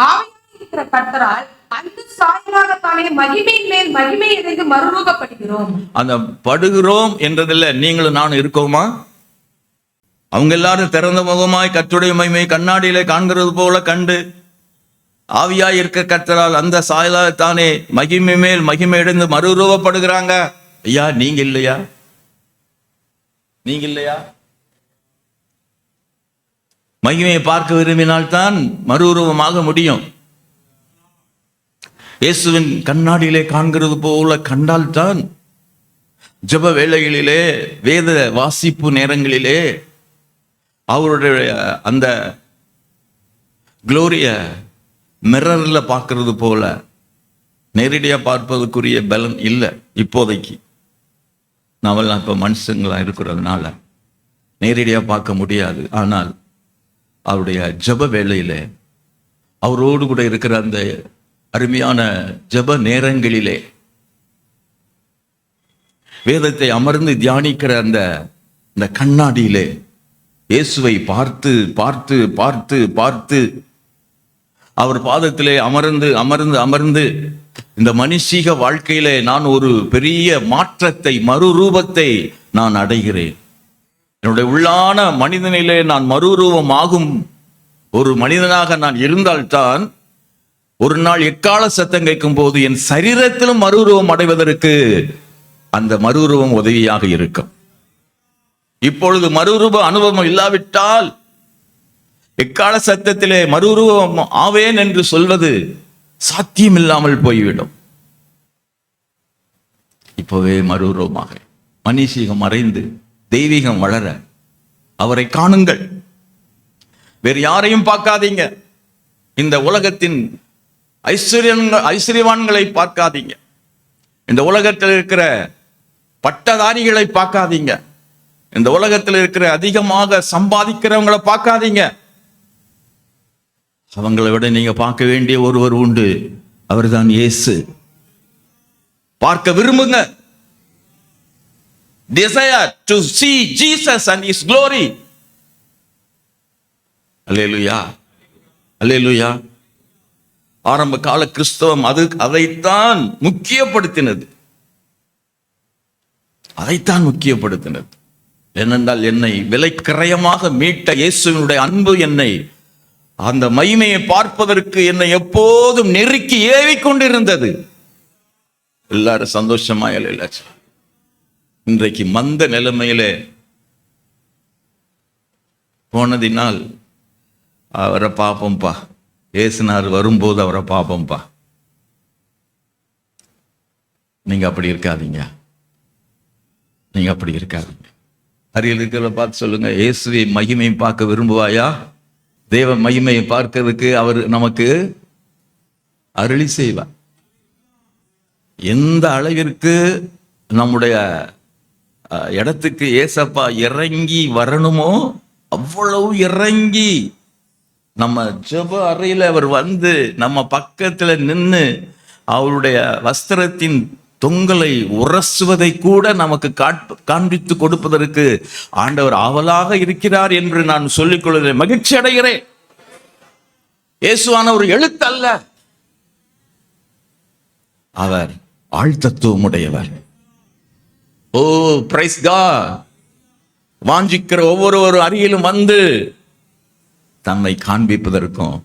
ஆவியானவர் இருக்கிற கர்த்தரால் அந்த சாயலாகத்தானே மகிமையின் மேல் மகிமை அடைந்து மறுரூபப்படுகிறோம். அந்த படுகிறோம் என்றதில்ல, நீங்களும் நானும் இருக்கோமா? அவங்க எல்லாரும் திறந்த முகமாய் கர்த்தருடைய மகிமையை கண்ணாடியிலே காண்கிறது போல கண்டு ஆவியாய் இருக்க கர்த்தரால் அந்த சாயலாகத்தானே மகிமை மேல் மகிமை அடைந்து மறுரூபப்படுகிறாங்க. ஐயா நீங்க இல்லையா? நீங்க இல்லையா? மகிமையை பார்க்க விரும்பினால்தான் மறு உருவமாக முடியும். இயேசுவின் கண்ணாடியிலே காண்கிறது போல கண்டால்தான் ஜெப வேளைகளிலே, வேத வாசிப்பு நேரங்களிலே அவருடைய அந்த குளோரிய மிரர்ல பார்க்கறது போல நேரடியா பார்ப்பதற்குரிய பலன் இல்லை இப்போதைக்கு. நாமெல்லாம் இப்ப மனுஷங்களா இருக்கிறதுனால நேரடியா பார்க்க முடியாது. ஆனால் அவருடைய ஜெப வேளையிலே, அவரோடு கூட இருக்கிற அந்த அருமையான ஜெப நேரங்களிலே, வேதத்தை அமர்ந்து தியானிக்கிற அந்த கண்ணாடியிலே இயேசுவை பார்த்து பார்த்து பார்த்து பார்த்து அவர் பாதத்திலே அமர்ந்து அமர்ந்து அமர்ந்து இந்த மனுஷீக வாழ்க்கையிலே நான் ஒரு பெரிய மாற்றத்தை, மறுரூபத்தை நான் அடைகிறேன். என்னுடைய உள்ளான மனிதனிலே நான் மறுரூபமாகும் ஒரு மனிதனாக நான் இருந்தால்தான் ஒரு நாள் எக்கால சத்தம் கேட்கும் போது என் சரீரத்திலும் மறுரூபம் அடைவதற்கு அந்த மறுரூபம் உதவியாக இருக்கும். இப்பொழுது மறுரூப அனுபவம் இல்லாவிட்டால் எக்கால சத்தத்திலே மறுரூபம் ஆவேன் என்று சொல்வது சாத்தியம் இல்லாமல் போய்விடும். இப்பவே மறுரூபமாக மனுஷீகம் மறைந்து தெய்வீகம் வளர அவரை காணுங்கள். வேறு யாரையும் பார்க்காதீங்க. இந்த உலகத்தின் ஐஸ்வர்யவான்களை பார்க்காதீங்க. இந்த உலகத்தில் இருக்கிற பட்டதாரிகளை பார்க்காதீங்க. இந்த உலகத்தில் இருக்கிற அதிகமாக சம்பாதிக்கிறவங்களை பார்க்காதீங்க. அவங்களை விட நீங்க பார்க்க வேண்டிய ஒருவர் உண்டு. அவர்தான் இயேசு. பார்க்க விரும்புங்க. Desire to see Jesus and his glory. அல்லேலூயா, அல்லேலூயா. ஆரம்ப கால கிறிஸ்தவம் அதைத்தான் முக்கியப்படுத்தினது. அதைத்தான் முக்கியப்படுத்தினது. ஏனென்றால் என்னை விலைக்கிரயமாக மீட்ட இயேசுவினுடைய அன்பு என்னை அந்த மகிமையை பார்ப்பதற்கு என்னை எப்போதும் நெருக்கி ஏவிக்கொண்டிருந்தது. எல்லாரும் சந்தோஷமா இல்லை. இன்றைக்கு மந்த நிலைமையிலே போனதினால் அவரை பார்ப்போம்பா, ஏசுனார் வரும்போது அவரை பார்ப்போம்பா. நீங்க அப்படி இருக்காதீங்க. நீங்க அப்படி இருக்காதீங்க. அருகில் இருக்கிறத பார்த்து சொல்லுங்க, இயேசுவை மகிமையை பார்க்க விரும்புவாயா? தேவ மகிமையை பார்க்கிறதுக்கு அவர் நமக்கு அருளி செய்வார். எந்த அளவிற்கு நம்முடைய இடத்துக்கு ஏசப்பா இறங்கி வரணுமோ அவ்வளவு இறங்கி நம்ம ஜெப அறையில அவர் வந்து நம்ம பக்கத்துல நின்று அவருடைய வஸ்திரத்தின் தொங்கலை உரசுவதை கூட நமக்கு காண்பித்து கொடுப்பதற்கு ஆண்டவர் ஆவலாக இருக்கிறார் என்று நான் சொல்லிக் கொள்கிறேன். மகிழ்ச்சி அடைகிறேன். இயேசுவான ஒரு எழுத்து அல்ல, அவர் ஆழ்தத்துவம் உடையவர். ஓ பிரைஸ் காட். வாஞ்சிக்கிற ஒவ்வொரு அருகிலும் வந்து தன்னை காண்பிப்பதற்கும்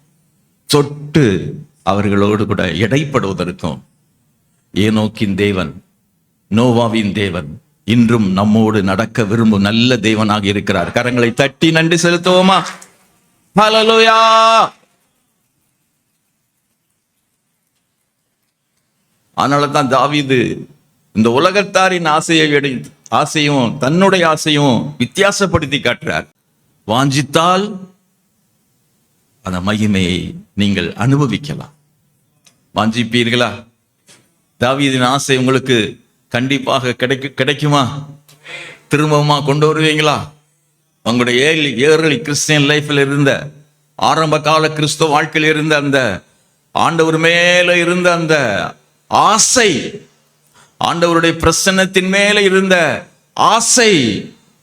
தொட்டு அவர்களோடு கூட இடைப்படுவதற்கும் ஏனோக்கின் தேவன், நோவாவின் தேவன் இன்றும் நம்மோடு நடக்க விரும்பும் நல்ல தேவனாக இருக்கிறார். கரங்களை தட்டி நன்றி செலுத்துவோமா? ஹல்லேலூயா. அதனாலதான் தாவீது இந்த உலகத்தாரின் ஆசையும் தன்னுடைய ஆசையும் வித்தியாசப்படுத்தி காட்டுறார். வாஞ்சித்தால் அந்த மகிமையை நீங்கள் அனுபவிக்கலாம். வாஞ்சிப்பீர்களா? தாவீதின் ஆசை உங்களுக்கு கண்டிப்பாக கிடைக்குமா? திரும்பவுமா கொண்டு வருவீங்களா? உங்களுடைய ஏர்லி கிறிஸ்டியன் லைஃப்ல இருந்த, ஆரம்ப கால கிறிஸ்தவ வாழ்க்கையில் இருந்த அந்த ஆண்டவர் மேல இருந்த அந்த ஆசை, ஆண்டவருடைய பிரசன்னத்தின் மேல இருந்த ஆசை,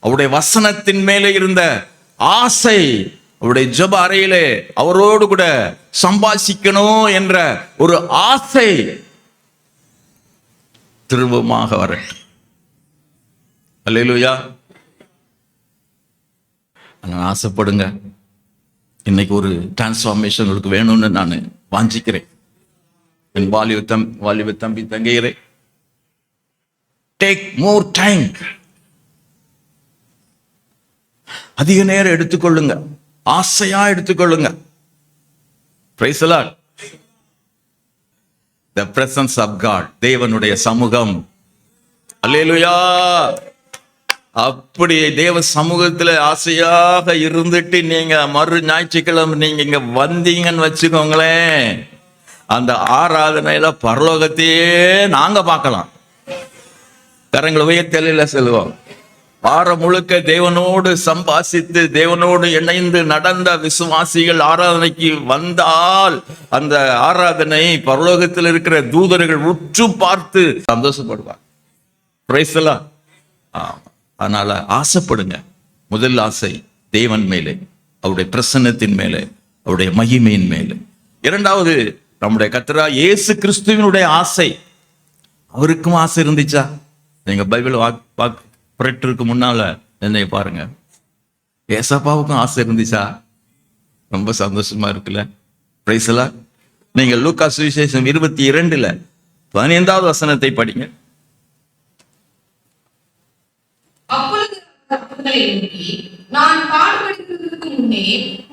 அவருடைய வசனத்தின் மேல இருந்த ஆசை, அவருடைய ஜெப அறையிலே அவரோடு கூட சம்பாஷிக்கணும் என்ற ஒரு ஆசை திரும்பமாக வரட்டும். அல்லேலூயா. நான் ஆசைப்படுங்க. இன்னைக்கு ஒரு டிரான்ஸ்ஃபார்மேஷன் உங்களுக்கு வேணும்னு நான் வாஞ்சிக்கிறேன். என் வாலிப தம்பி தங்கையரே, டேக் மோர் டைம். அதிக நேரம் எடுத்துக்கொள்ளுங்க, ஆசையா எடுத்துக்கொள்ளுங்க. Praise the Lord. The presence of God, தேவனுடைய சமூகம். அல்லேலூயா. அப்படி தேவ சமூகத்துல ஆசையாக இருந்துட்டு நீங்க மறு ஞாயிற்றுக்கிழமை நீங்க இங்க வந்தீங்கன்னு வச்சுக்கோங்களேன், அந்த ஆராதனையில பரலோகத்தையே நாங்க பார்க்கலாம். கரங்களை உயர்த்தலையில செல்வோம். வாரம் முழுக்க தேவனோடு சம்பாசித்து தேவனோடு இணைந்து நடந்த விசுவாசிகள் ஆராதனைக்கு வந்தால் அந்த ஆராதனை பரலோகத்தில் இருக்கிற தூதர்கள் உற்று பார்த்து சந்தோஷப்படுவார். Price the Lord. அதனால ஆசைப்படுங்க. முதல் ஆசை தேவன் மேலே, அவருடைய பிரசன்னத்தின் மேலே, அவருடைய மகிமையின் மேலே. இரண்டாவது நம்முடைய கர்த்தராகிய இயேசு கிறிஸ்துவினுடைய ஆசை. அவருக்கும் ஆசை இருந்துச்சா? நீங்க பைபிள் புரட்டுக்கு முன்னால என்னைய பாருங்க. ஏசப்பாவுக்கும் ஆசை இருந்துச்சா? ரொம்ப சந்தோஷமா இருக்குல்ல. Price the Lord. நீங்க லூக்கா சுவிசேஷம் 22:15 வசனத்தை படிங்க. அப்பொழுது அவர்களை நோக்கி, நான் பாடுபடுவதற்கு முன்னே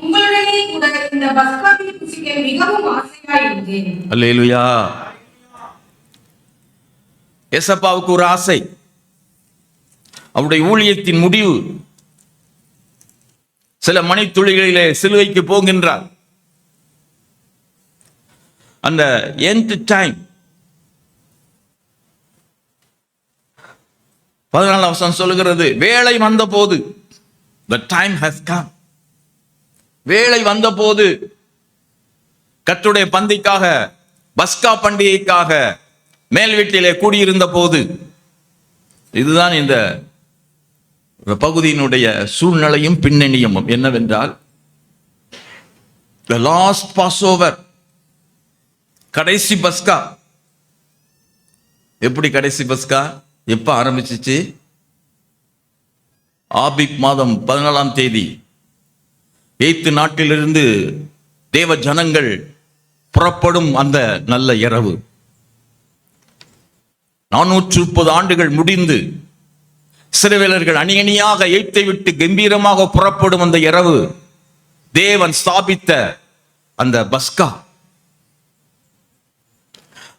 உங்களுடனே கூட இந்த பஸ்காவை புசிக்க மிகவும் ஆசையாயிருந்தேன். அல்லேலூயா. ஏசப்பாவுக்கு ஒரு ஆசை. அவருடைய ஊழியத்தின் முடிவு சில மணித்துளிகளிலே சிலுவைக்கு போகின்றார். அந்த எண்ட் டைம் 14 வசனம் சொல்லுகிறது, வேளை வந்த போது, the time has come. வேளை வந்த போது, கர்த்தருடைய பந்திக்காக, பஸ்கா பண்டிகைக்காக மேல் வீட்டிலே கூடியிருந்த போது. இதுதான் இந்த பகுதியினுடைய சூழ்நிலையும் பின்னணியும். என்னவென்றால், the last Passover, கடைசி பஸ்கா. எப்படி கடைசி பஸ்கா எப்ப ஆரம்பிச்சிச்சு? ஆபிப் மாதம் 14ஆம் தேதி 8 நாட்டிலிருந்து தேவ ஜனங்கள் புறப்படும் அந்த நல்ல இரவு. 430 ஆண்டுகள் முடிந்து இஸ்ரவேலர்கள் அணி அணியாக எய்த்தை விட்டு கம்பீரமாக புறப்படும் அந்த இரவு தேவன் ஸ்தாபித்த அந்த பஸ்கா.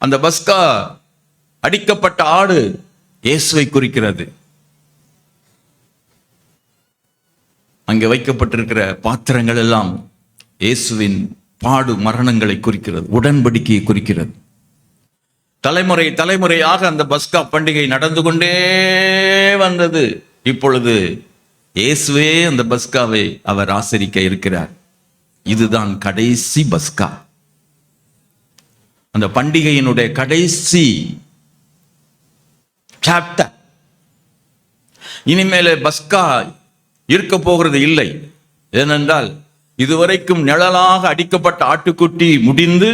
அந்த பஸ்கா அடிக்கப்பட்ட ஆடு இயேசுவை குறிக்கிறது. அங்கே வைக்கப்பட்டிருக்கிற பாத்திரங்கள் எல்லாம் இயேசுவின் பாடு மரணங்களை குறிக்கிறது, உடன்படிக்கையை குறிக்கிறது. தலைமுறை தலைமுறையாக அந்த பஸ்கா பண்டிகை நடந்து கொண்டே வந்தது. இப்பொழுது இயேசுவே அந்த பஸ்காவை அவர் ஆசரிக்க இருக்கிறார். இதுதான் கடைசி பஸ்கா. அந்த பண்டிகையினுடைய கடைசி சாப்டர். இனிமேல பஸ்கா இருக்க போகிறது இல்லை. ஏனென்றால் இதுவரைக்கும் நிழலாக அடிக்கப்பட்ட ஆட்டுக்குட்டி முடிந்து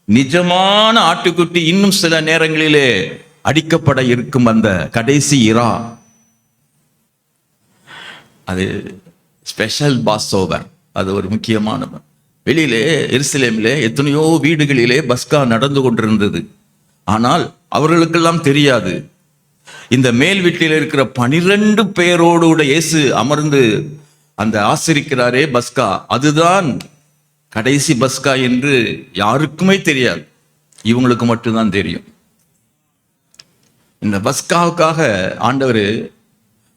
நிஜமான ஆட்டுக்குட்டி இன்னும் சில நேரங்களிலே அடிக்கப்பட இருக்கும் அந்த கடைசி இரா. அது ஸ்பெஷல் பாஸ்ஓவர். அது ஒரு முக்கியமானது. வெளியிலே எருசலேமிலே எத்தனையோ வீடுகளிலே பஸ்கா நடந்து கொண்டிருந்தது. ஆனால் அவர்களுக்கெல்லாம் தெரியாது, இந்த மேல் வீட்டில் இருக்கிற 12 பேரோடு இயேசு அமர்ந்து அந்த ஆசரிக்கிறாரே பஸ்கா, அதுதான் கடைசி பஸ்கா என்று யாருக்குமே தெரியாது. இவங்களுக்கு மட்டும்தான் தெரியும். இந்த பஸ்காவுக்காக ஆண்டவர்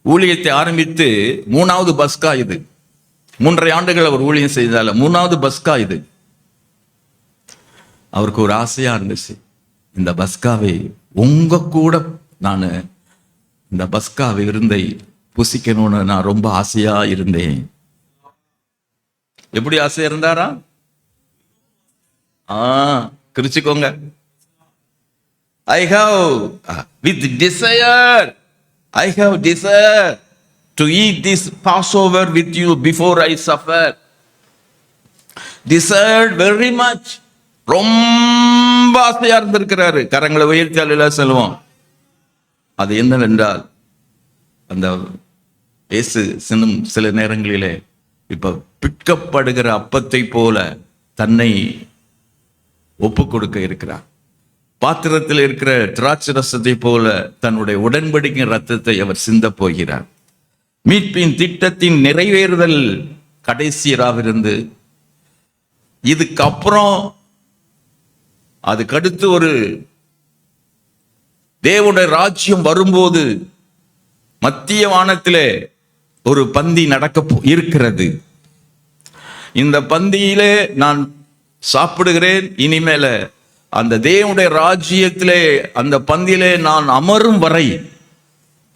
ஊழியத்தை ஆரம்பித்து 3வது பஸ்கா இது. 3.5 ஆண்டுகள் அவர் ஊழியம் செய்தால 3வது பஸ்கா இது. அவருக்கு ஒரு ஆசையா இருந்துச்சு, இந்த பஸ்காவை உங்க கூட நான் இந்த பஸ்கா விருந்தை புசிக்கணும்னு நான் ரொம்ப ஆசையா இருந்தேன். எப்படி ஆசையா இருந்தாரா? குறிச்சுக்கோங்க. I have with desire, I have desire to eat this Passover with you before I suffer. Desired very much. ரொம்ப ஆசையா இருந்திருக்கிறாரு. கரங்களை உயர்த்தியால செல்வோம். அது என்னவென்றால், அந்த இயேசு சின்னும் சில நேரங்களிலே இப்ப பிற்கப்படுகிற அப்பத்தை போல தன்னை ஒப்பு கொடுக்க இருக்கிறார். பாத்திரத்தில் இருக்கிற திராட்சை ரசத்தை போல தன்னுடைய உடன்படிக்கை ரத்தத்தை அவர் சிந்த போகிறார். மீட்பின் திட்டத்தின் நிறைவேறுதல் கடைசியராவிருந்து இதுக்கப்புறம் அதுக்கடுத்து ஒரு தேவனுடைய ராஜ்யம் வரும்போது மத்திய வானத்திலே ஒரு பந்தி நடக்க இருக்கிறது. இந்த பந்தியிலே நான் சாப்பிடுகிறேன். இனிமேல அந்த தேவனுடைய ராஜ்யத்திலே அந்த பந்தியிலே நான் அமரும் வரை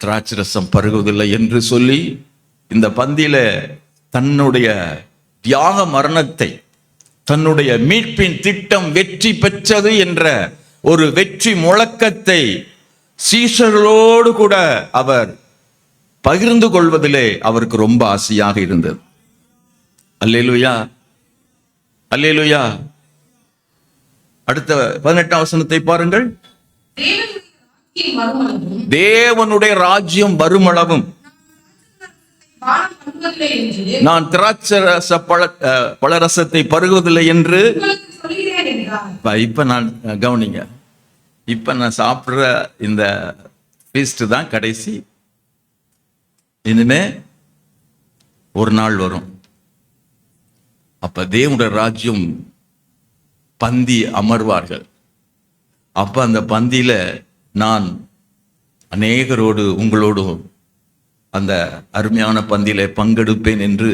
திராட்சரசம் பருகுவதில்லை என்று சொல்லி இந்த பந்தியில தன்னுடைய தியாக மரணத்தை, தன்னுடைய மீட்பின் திட்டம் வெற்றி பெற்றது என்ற ஒரு வெற்றி முழக்கத்தை சீஷர்களோடு கூட அவர் பகிர்ந்து கொள்வதிலே அவருக்கு ரொம்ப ஆசையாக இருந்தது. அல்லேலூயா, அல்லேலூயா. அடுத்த 18ஆம் வசனத்தை பாருங்கள். தேவனுடைய ராஜ்யம் வருமளவும் நான் திராட்சரச பழரசத்தை பருகுவதில்லை என்று. இப்ப நான் கவனிங்க, இப்ப நான் சாப்பிடுற இந்த ஃபீஸ்ட் தான் கடைசி. இனிமே ஒரு நாள் வரும், அப்ப தேவனுடைய ராஜ்யம் பந்தி அமர்வார்கள். அப்ப அந்த பந்தியில நான் அநேகரோடு உங்களோடும் அந்த அருமையான பந்தியில பங்கெடுப்பேன் என்று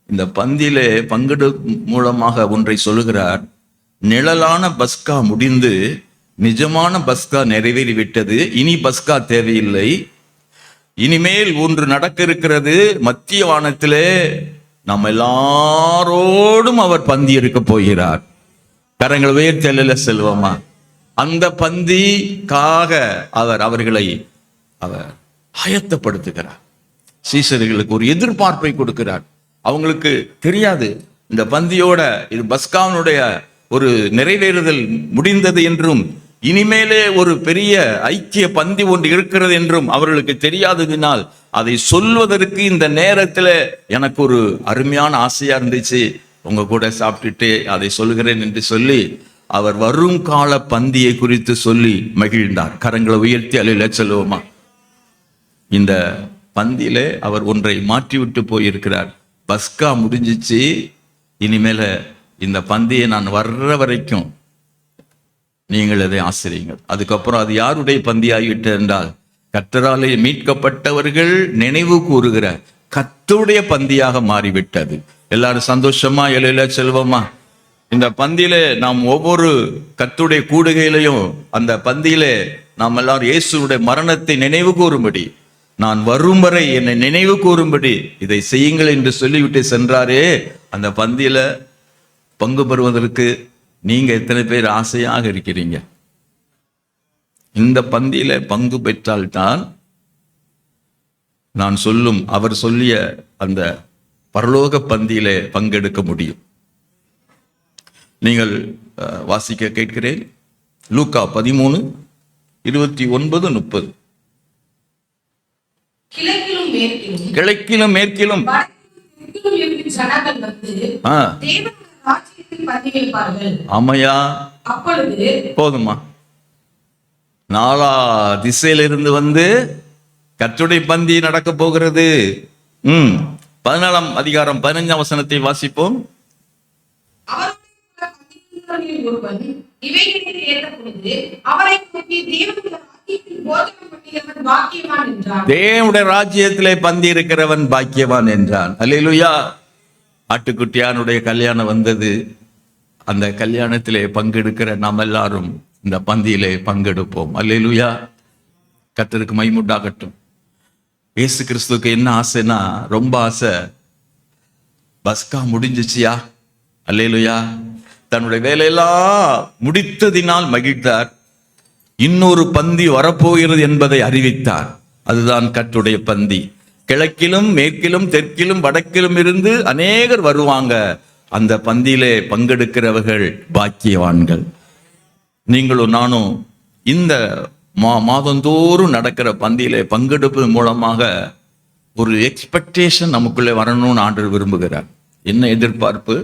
இந்த பந்தியில பங்கெடு மூலமாக ஒன்றை சொல்லுகிறார். நிழலான பஸ்கா முடிந்து நிஜமான பஸ்கா நிறைவேறிவிட்டது. இனி பஸ்கா தேவையில்லை. இனிமேல் ஒன்று நடக்க இருக்கிறது. மத்திய வானத்திலே நம்ம எல்லாரோடும் அவர் பந்தி இருக்க போகிறார். கரங்கள் உயர்த்தல செல்வமா. அந்த பந்திக்காக அவர்களை அவர் ஆயத்தப்படுத்துகிறார். சீசர்களுக்கு ஒரு எதிர்பார்ப்பை கொடுக்கிறார். அவங்களுக்கு தெரியாது இந்த பந்தியோட இது பஸ்காவினுடைய ஒரு நிறைவேறுதல் முடிந்தது என்றும் இனிமேலே ஒரு பெரிய ஐக்கிய பந்தி ஒன்று இருக்கிறது என்றும் அவர்களுக்கு தெரியாததினால் அதை சொல்வதற்கு இந்த நேரத்தில் எனக்கு ஒரு அருமையான ஆசையா இருந்துச்சு, உங்க கூட சாப்பிட்டுட்டு அதை சொல்கிறேன் என்று சொல்லி அவர் வரும் கால பந்தியை குறித்து சொல்லி மகிழ்ந்தார். கரங்களை உயர்த்தி அல்லேலூயா சொல்லுவோமா. இந்த பந்தியிலே அவர் ஒன்றை மாற்றிவிட்டு போயிருக்கிறார். பஸ்கா முடிஞ்சிச்சு, இனிமேல இந்த பந்தியை நான் வர்ற வரைக்கும் நீங்கள் அதை ஆசிரியுங்கள். அதுக்கப்புறம் அது யாருடைய பந்தி ஆகிவிட்டு என்றால் கர்த்தராலே மீட்கப்பட்டவர்கள் நினைவு கூறுகிற கர்த்தருடைய பந்தியாக மாறிவிட்டது. எல்லாரும் சந்தோஷமா அல்லேலூயா செல்வமா. இந்த பந்தியிலே நாம் ஒவ்வொரு கர்த்தருடைய கூடுகையிலையும் அந்த பந்தியிலே நாம் எல்லாரும் இயேசுடைய மரணத்தை நினைவு கூறும்படி, நான் வரும் வரை என்னை நினைவு கூறும்படி இதை செய்யுங்கள் என்று சொல்லிவிட்டு சென்றாரே. அந்த பந்தியில பங்கு பெறுவதற்கு நீங்க எத்தனை பேர் ஆசையாக இருக்கிறீங்க? இந்த பந்தியில பங்கு பெற்றால்தான் நான் சொல்லும் அவர் சொல்லிய அந்த பரலோக பந்தியிலே பங்கெடுக்க முடியும். நீங்கள் வாசிக்க கேட்கிறேன். லூக்கா 13:29-30. கிழக்கிலும் மேற்கிலும் ஆமையா போதுமா? நாலா திசையிலிருந்து வந்து கர்த்தருடைய பந்தி நடக்க போகிறது. 14ஆம் அதிகாரம் 15ஆம் வசனத்தை வாசிப்போம். தேவனுடைய ராஜ்யத்திலே பந்தி இருக்கிறவன் பாக்கியவான் என்றான். அல்லேலூயா. ஆட்டுக்குட்டியானுடைய கல்யாணம் வந்தது. அந்த கல்யாணத்திலே பங்கெடுக்கிற நாம் எல்லாரும் இந்த பந்தியிலே பங்கெடுப்போம். அல்லேலூயா. கர்த்தருக்கு மகிமை உண்டாகட்டும். இயேசு கிறிஸ்துவுக்கு என்ன ஆசைன்னா, ரொம்ப ஆசை, பஸ்கா முடிஞ்சிச்சியா. அல்லேலூயா. தன்னுடைய வேலையெல்லாம் முடித்ததினால் மகிழ்ந்தார். இன்னொரு பந்தி வரப்போகிறது என்பதை அறிவித்தார். அதுதான் கர்த்தருடைய பந்தி. கிழக்கிலும் மேற்கிலும் தெற்கிலும் வடக்கிலும் இருந்து அநேகர் வருவாங்க. அந்த பந்தியிலே பங்கெடுக்கிறவர்கள் பாக்கியவான்கள். நீங்களும் நானும் இந்த மாதந்தோறும் நடக்கிற பந்தியிலே பங்கெடுப்பது மூலமாக ஒரு எக்ஸ்பெக்டேஷன் நமக்குள்ளே வரணும்னு ஆண்டவர் விரும்புகிறார். என்ன எதிர்பார்ப்பு?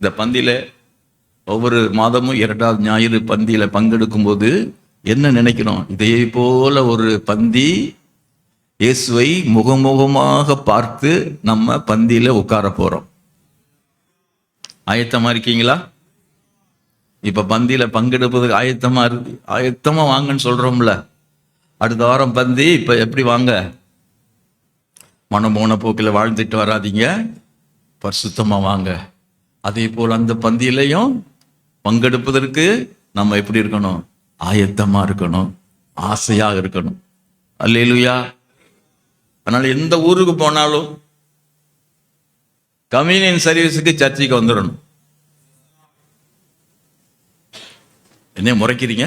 இந்த பந்தியில ஒவ்வொரு மாதமும் 2வது ஞாயிறு பந்தியில பங்கெடுக்கும் போது என்ன நினைக்கிறோம்? இதே போல ஒரு பந்தி, இயேசுவை முகமுகமாக பார்த்து நம்ம பந்தியில உட்கார போறோம். ஆயத்தமா இருக்கீங்களா? இப்ப பந்தியில பங்கெடுப்பதுக்கு ஆயத்தமா வாங்கன்னு சொல்றோம்ல. அடுத்த வாரம் பந்தி. இப்ப எப்படி வாங்க? மனம் போன போக்கில் வாழ்ந்துட்டு வராதீங்க, பரிசுத்தமா வாங்க. அதே போல் அந்த பந்தியிலையும் பங்கெடுப்பதற்கு நம்ம எப்படி இருக்கணும்? ஆயத்தமா இருக்கணும், ஆசையாக இருக்கணும். அல்லேலூயா. அதனால எந்த ஊருக்கு போனாலும் கம்யூனியன் சர்வீஸுக்கு சர்ச்சுக்கு வந்துடணும். என்ன முறைக்கிறீங்க?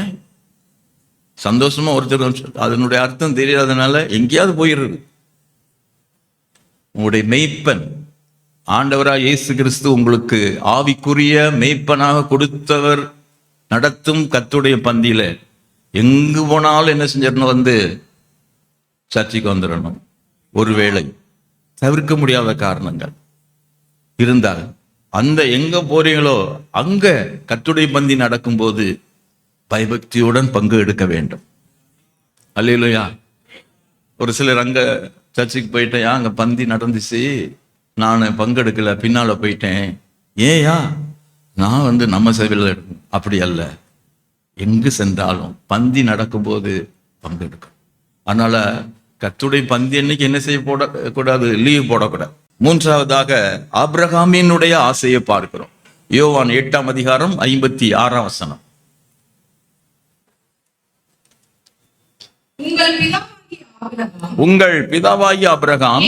சந்தோஷமா ஒருத்தர் அதனுடைய அர்த்தம் தெரியாதனால எங்கேயாவது போயிடுறது. உங்களுடைய மெய்ப்பன் ஆண்டவராக இயேசு கிறிஸ்து உங்களுக்கு ஆவிக்குரிய மெய்ப்பனாக கொடுத்தவர் நடத்தும் கர்த்தருடைய பந்தியில எங்கு போனாலும் என்ன செஞ்சிடணும்? வந்து சர்ச்சைக்கு வந்துடணும். ஒருவேளை தவிர்க்க முடியாத காரணங்கள் இருந்தால் அந்த எங்க போறீங்களோ அங்க கர்த்தருடைய பந்தி நடக்கும்போது பயபக்தியுடன் பங்கு எடுக்க வேண்டும். அல்லேலூயா. ஒரு சிலர் அங்க சர்ச்சுக்கு போயிட்டேன், அங்க பந்தி நடந்துச்சு, நான் பங்கெடுக்கல, பின்னால போயிட்டேன். ஏயா? நான் நம்ம சபையில் அப்படி அல்ல. எங்கு சென்றாலும் பந்தி நடக்கும்போது பங்கெடுக்கும். அதனால கர்த்தருடைய பந்தி அன்னைக்கு என்ன செய்ய போடக்கூடாது? லீவ் போடக்கூடாது. 3வதாக ஆபிரகாமினுடைய ஆசையை பார்க்கிறோம். யோவான் 8ஆம் அதிகாரம் 56ஆம் வசனம். உங்கள் பிதாவாகிய ஆபிரகாம்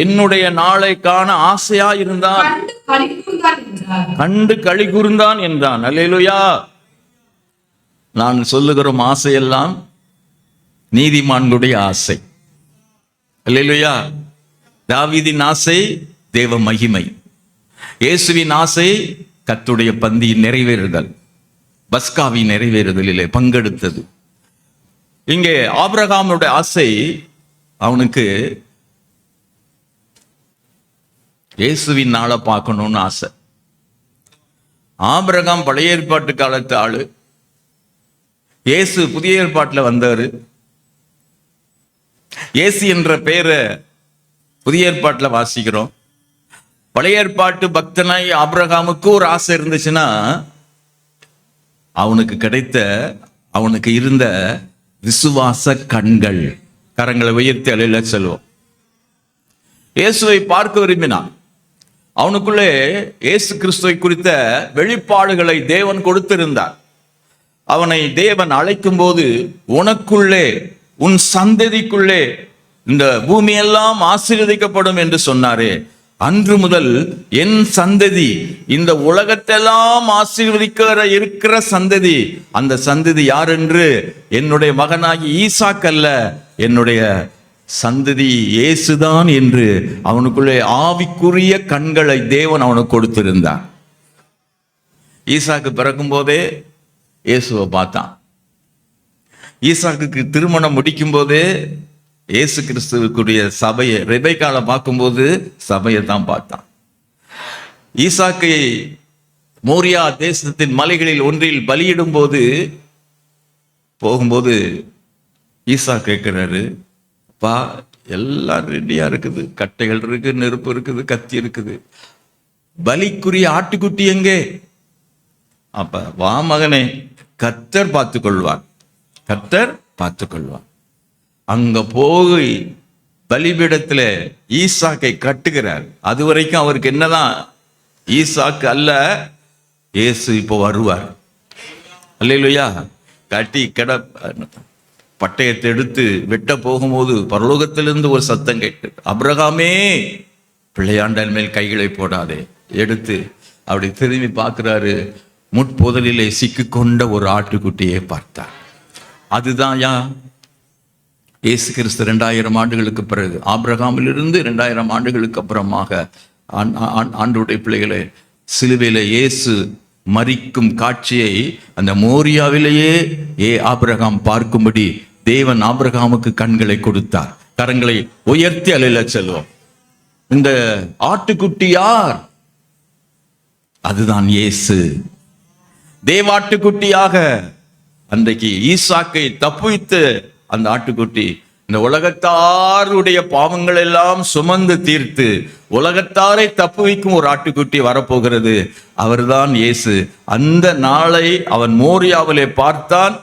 என்னுடைய நாளைக்கான ஆசையா இருந்தான், கண்டு களி கூர்ந்தான் என்றான். அல்லேலூயா. நான் சொல்லுகிறோம் ஆசையெல்லாம் நீதிமான்களுடைய ஆசை. அல்லேலூயா. தாவீதின் ஆசை தேவ மகிமை, இயேசுவின் ஆசை கர்த்தருடைய பந்தியின் நிறைவேறுதல், பஸ்காவின் நிறைவேறுதலிலே பங்கெடுத்தது. இங்கே ஆபிரகாமுடைய ஆசை, அவனுக்கு இயேசுவின் நாளை பார்க்கணும்னு ஆசை. ஆபிரகாம் பழைய ஏற்பாட்டு காலத்து ஆளு, இயேசு புதிய ஏற்பாட்டில் வந்தாரு. இயேசு என்ற பெயரை புதிய ஏற்பாட்டில் வாசிக்கிறோம். பழைய ஏற்பாட்டு பக்தனாய் ஆபிரகாமுக்கு ஒரு ஆசை இருந்துச்சுன்னா, அவனுக்கு இருந்த விசுவாச கண்கள். கரங்களை உயர்த்தி அலையில செல்வோம். இயேசுவை பார்க்க விரும்பினான். அவனுக்குள்ளே இயேசு கிறிஸ்துவை குறித்த வெளிப்பாடுகளை தேவன் கொடுத்திருந்தார். அவனை தேவன் அழைக்கும் போது, உனக்குள்ளே, உன் சந்ததிக்குள்ளே இந்த பூமியெல்லாம் ஆசீர்வதிக்கப்படும் என்று சொன்னாரே, அன்று முதல் என் சந்ததி இந்த உலகத்தெல்லாம் ஆசீர்வதிக்கிற இருக்கிற சந்ததி, அந்த சந்ததி யார் என்று என்னுடைய மகனாகி ஈசாக் அல்ல, என்னுடைய சந்ததி இயேசுதான் என்று அவனுக்குள்ளே ஆவிக்குரிய கண்களை தேவன் அவனுக்கு கொடுத்திருந்தார். ஈசாக்கு பிறக்கும் போதே இயேசுவை பார்த்தான். ஈசாக்கு திருமணம் முடிக்கும் போதே இயேசு கிறிஸ்துவுக்குரிய சபையை, ரெபெக்காளை பார்க்கும்போது சபையை தான் பார்த்தான். ஈசாக்கை மோரியா தேசத்தின் மலைகளில் ஒன்றில் பலியிடும் போகும்போது ஈசா கேட்கிறாரு, அப்பா எல்லாம் ரெடியா இருக்குது, கட்டைகள் இருக்கு, நெருப்பு இருக்குது, கத்தி இருக்குது, பலிக்குரிய ஆட்டுக்குட்டி எங்கே? அப்ப வா மகனே, கர்த்தர் பார்த்துக் கொள்வார், கர்த்தர் பார்த்துக் கொள்வார். அங்க போய் பலிபீடத்துல ஈசாக்கை கட்டுகிறார். அது வரைக்கும் அவருக்கு என்னதான்? ஈசாக்கு அல்ல, இயேசு இப்போ வருவார். அல்லேலூயா. கட்டி பட்டயத்தை எடுத்து வெட்ட போகும்போது பரலோகத்திலிருந்து ஒரு சத்தம் கேட்டு, அபிரகாமே பிள்ளையாண்டல் மேல் கைகளை போடாதே. எடுத்து அப்படி திரும்பி பார்க்கிறாரு. முட்புதலிலே சிக்கிக்கொண்ட ஒரு ஆட்டுக்குட்டியை பார்த்தார். அதுதான் இயேசு கிறிஸ்து 2000 ஆண்டுகளுக்கு பிறகு, ஆபிரகாமிலிருந்து 2000 ஆண்டுகளுக்கு அப்புறமாக ஆண்டவருடைய பிள்ளைகளை சிலுவையில இயேசு மரிக்கும் காட்சியை அந்த மோரியாவிலேயே ஆபிரகாம் பார்க்கும்படி தேவன் ஆபிரகாமுக்கு கண்களை கொடுத்தார். கரங்களை உயர்த்தி அலையில செல்வோம். இந்த ஆட்டுக்குட்டி யார்? அதுதான் இயேசு. தேவாட்டுக்குட்டியாக அன்றைக்கு ஈசாக்கை தப்புவித்து அந்த ஆட்டுக்குட்டி இந்த உலகத்தாருடைய பாவங்கள் எல்லாம் சுமந்து தீர்த்து உலகத்தாரை தப்புவிக்கும் ஒரு ஆட்டுக்குட்டி வரப்போகிறது. அவர்தான் இயேசு. அந்த நாளை அவன் மோரியாவிலே பார்த்தான்.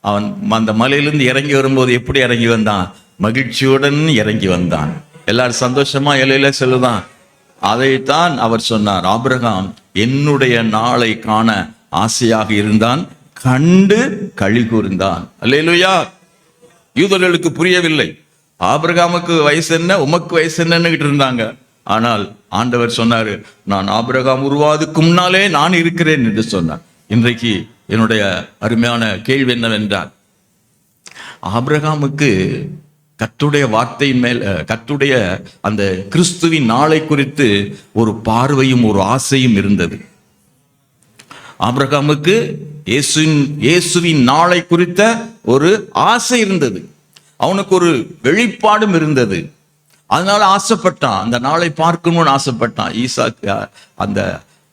அவன் அந்த மலையிலிருந்து இறங்கி வரும்போது எப்படி இறங்கி வந்தான்? மகிழ்ச்சியுடன் இறங்கி வந்தான். எல்லாரும் சந்தோஷமா இலையில சொல்லுதான். அதைத்தான் அவர் சொன்னார். ஆபிரகாம் என்னுடைய நாளை காண ஆசையாக இருந்தான், கண்டு களி கூர்ந்தான். அல்லேலூயா. யூதர்களுக்கு புரியவில்லை. ஆபிரகாமுக்கு வயசு என்ன, உமக்கு வயசு என்னன்னு இருந்தாங்க. ஆனால் ஆண்டவர் சொன்னாரு, நான் ஆபிரகாம் உருவாதுக்கு முன்னாலே நான் இருக்கிறேன் என்று சொன்னார். இன்றைக்கு என்னுடைய அருமையான கேள்வி என்னவென்றால், ஆபிரகாமுக்கு கர்த்தருடைய வார்த்தையின் மேல், கர்த்தருடைய அந்த கிறிஸ்துவின் நாளை குறித்து ஒரு பார்வையும் ஒரு ஆசையும் இருந்தது. ஆபிரகாமுக்கு இயேசுவின் நாளை குறித்த ஒரு ஆசை இருந்தது. அவனுக்கு ஒரு வெளிப்பாடும் இருந்தது. அதனால ஆசைப்பட்டான், அந்த நாளை பார்க்கணும்னு ஆசைப்பட்டான். ஈசாக் அந்த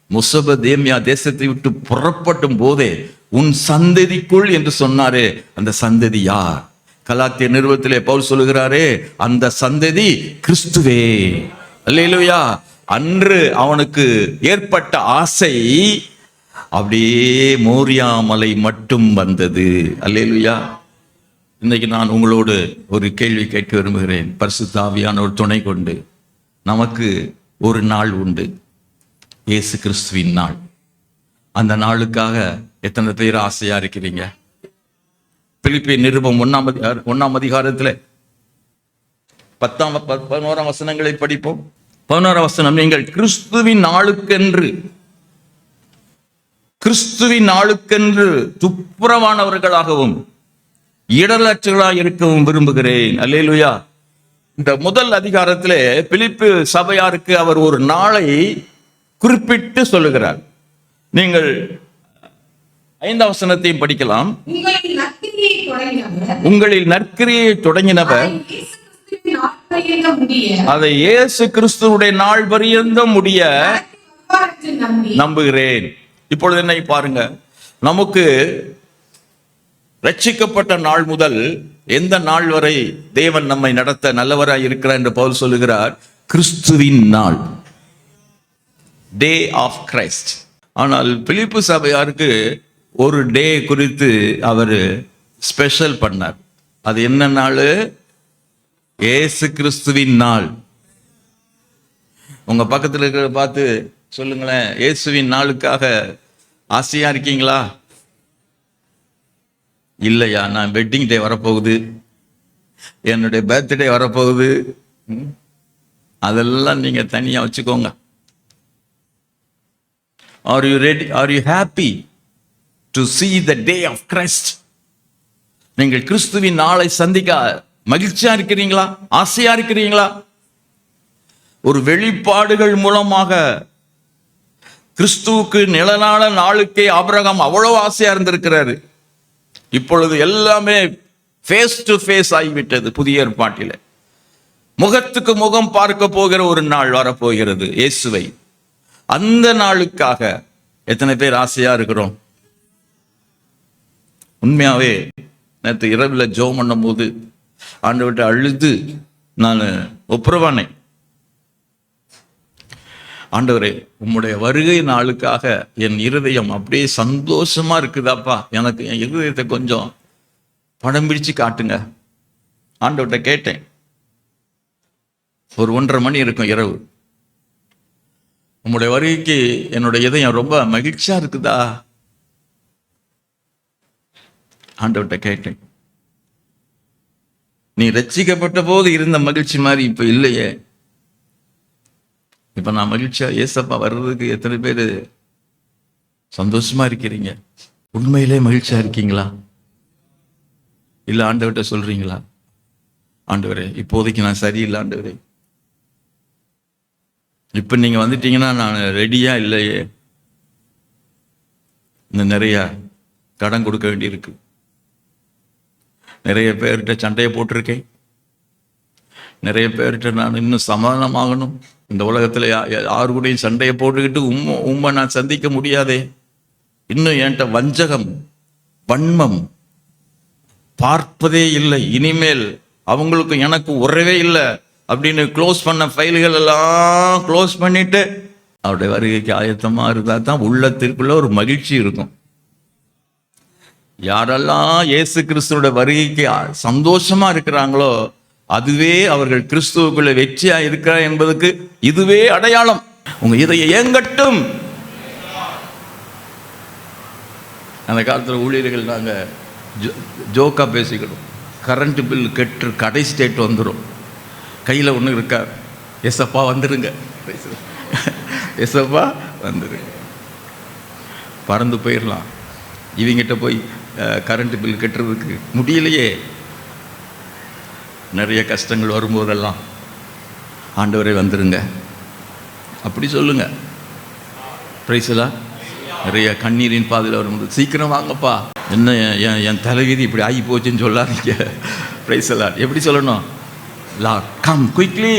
மெசொப்பொத்தேமியா தேசத்தை விட்டு புறப்படும் போதே உன் சந்ததிக்குள் என்று சொன்னாரே, அந்த சந்ததி யார்? கலாத்திய நிறுவத்திலே பவுல் சொல்லுகிறாரே, அந்த சந்ததி கிறிஸ்துவே. அல்லேலூயா. அன்று அவனுக்கு ஏற்பட்ட ஆசை அப்படியே மோரியா மலை மட்டும் வந்தது. அல்லேலூயா. இன்னைக்கு நான் உங்களோடு ஒரு கேள்வி கேட்க விரும்புகிறேன். பரிசுத்த ஆவியானவர் துணை கொண்டு நமக்கு ஒரு நாள் உண்டு, இயேசு கிறிஸ்துவின் நாள். அந்த நாளுக்காக எத்தனை பேர் ஆசையா இருக்கிறீங்க? பிலிப்பியர் நிருபம் 1ஆம் அதிகாரத்தில் 11 வசனங்களை படிப்போம். 11 வசனம், நீங்கள் கிறிஸ்துவின் நாளுக்கென்று துப்புரவானவர்களாகவும் இடரற்றவர்களாக இருக்கவும் விரும்புகிறேன். அல்லேலூயா. இந்த முதல் அதிகாரத்திலே பிலிப்பு சபையாருக்கு அவர் ஒரு நாளை குறிப்பிட்டு சொல்லுகிறார். நீங்கள் 5ஆம் வசனத்தையும் படிக்கலாம். உங்களில் நற்கிரியை தொடங்கினவர் அதை இயேசு கிறிஸ்துவுடைய நாள் பரியந்தம் முடிய நம்புகிறேன். இப்பொழுது என்னை பாருங்க, நமக்கு ரட்சிக்கப்பட்ட நாள் முதல் எந்த நாள் வரை தேவன் நம்மை நடத்த நல்லவராய் இருக்கிறார் என்று பவுல் சொல்லுகிறார்? கிறிஸ்துவின் நாள், டே ஆஃப் கிரைஸ்ட். ஆனால் பிலிப்பு சபையாருக்கு ஒரு டே குறித்து அவர் ஸ்பெஷல் பண்ணார். அது என்ன நாள்? இயேசு கிறிஸ்துவின் நாள். உங்க பக்கத்தில் இருக்கிற பார்த்து சொல்லுங்களேன், இயேசுவின் நாளுக்காக ஆசையா இருக்கீங்களா? இல்லையா? நான் வெட்டிங் டே வரப்போகுது, என்னுடைய பர்த்டே வரப்போகுது, அதெல்லாம் நீங்க தனியா வச்சுக்கோங்க. Are you ready? Are you happy to see the day of Christ? நீங்கள் கிறிஸ்துவின் நாளை சந்திக்க மகிழ்ச்சியா இருக்கிறீங்களா? ஆசையா இருக்கிறீங்களா? ஒரு வெளிப்பாடுகள் மூலமாக கிறிஸ்துவுக்கு நிழலான நாளுக்கே ஆபிரகாம் அவ்வளவு ஆசையா இருந்திருக்கிறாரு. இப்பொழுது எல்லாமே ஃபேஸ் டு ஃபேஸ் ஆகிவிட்டது. புதிய ஏற்பாட்டில முகத்துக்கு முகம் பார்க்க போகிற ஒரு நாள் வரப்போகிறது, இயேசுவை. அந்த நாளுக்காக எத்தனை பேர் ஆசையா இருக்கிறோம்? உண்மையாவே நேற்று இரவுல ஜெபம் பண்ணும் போது ஆண்டவர்கிட்ட அழுது நான் ஒப்புரவானேன். ஆண்டவரே, உம்முடைய வருகை நாளுக்காக என் இருதயம் அப்படியே சந்தோஷமா இருக்குதாப்பா, எனக்கு என் இருதயத்தை கொஞ்சம் படம் பிடிச்சு காட்டுங்க. ஆண்டவர்கிட்ட கேட்டேன். ஒரு 1:30 மணி இருக்கும் இரவு. உம்முடைய வருகைக்கு என்னுடைய இதயம் ரொம்ப மகிழ்ச்சியா இருக்குதா? ஆண்டவர்கிட்ட கேட்டேன். நீ ரட்சிக்கப்பட்ட போது இருந்த மகிழ்ச்சி மாதிரி இப்ப இல்லையே. இப்ப நான் மகிழ்ச்சியா ஏசப்பா வர்றதுக்கு எத்தனை பேரு சந்தோஷமா இருக்கிறீங்க? உண்மையிலே மகிழ்ச்சியா இருக்கீங்களா? இல்ல ஆண்டவர்கிட்ட சொல்றீங்களா, ஆண்டவரே இப்போதைக்கு நான் சரியில்லை ஆண்டவரே, இப்ப நீங்க வந்துட்டீங்கன்னா நான் ரெடியா இல்லையே, இன்னும் நிறைய கடன் கொடுக்க வேண்டியிருக்கு, நிறைய பேர்கிட்ட சண்டையை போட்டிருக்கேன், நிறைய பேர்கிட்ட நான் இன்னும் சமாதானமாகணும், இந்த உலகத்துல யாரு கூடயும் சண்டையை போட்டுக்கிட்டு உம்மை நான் சந்திக்க முடியாதே. இன்னும் என்கிட்ட வஞ்சகம், வன்மம் பார்ப்பதே இல்லை, இனிமேல் அவங்களுக்கு எனக்கு உறவே இல்லை அப்படின்னு க்ளோஸ் பண்ண ஃபைல்கள் எல்லாம் க்ளோஸ் பண்ணிட்டு அவருடைய வருகைக்கு ஆயத்தமா இருந்தா தான் உள்ளத்திற்குள்ள ஒரு மகிழ்ச்சி இருக்கும். யாரெல்லாம் இயேசு கிறிஸ்துவோட வருகைக்கு சந்தோஷமா இருக்கிறாங்களோ அதுவே அவர்கள் கிறிஸ்துவுக்குள்ள வெற்றியா இருக்கிறார் என்பதுக்கு இதுவே அடையாளம். உங்க இதை ஏங்கட்டும். அந்த காலத்தில் ஊழியர்கள் நாங்கள் ஜோக்கா பேசிக்கிடும். கரண்ட் பில் கெட்டு கடைசி டேட் வந்துடும், கையில் ஒன்று இருக்கா, எஸ்அப்பா வந்துடுங்க, எஸ்அப்பா வந்துடுங்க, பறந்து போயிடலாம். இவங்கிட்ட போய் கரண்ட் பில் கட்டுறதுக்கு முடியலையே. நிறைய கஷ்டங்கள் வரும்போதெல்லாம் ஆண்டவரே வந்துருங்க அப்படி சொல்லுங்க. பிரைஸ்லா. நிறைய கண்ணீரின் பாதையில் வரும்போது சீக்கிரம் வாங்கப்பா, என்ன என் தலைவிதி இப்படி ஆகி போச்சுன்னு சொல்லாதீங்க. பிரைஸ்லா. எப்படி சொல்லணும்? லார்ட் கம் குயிக்லி,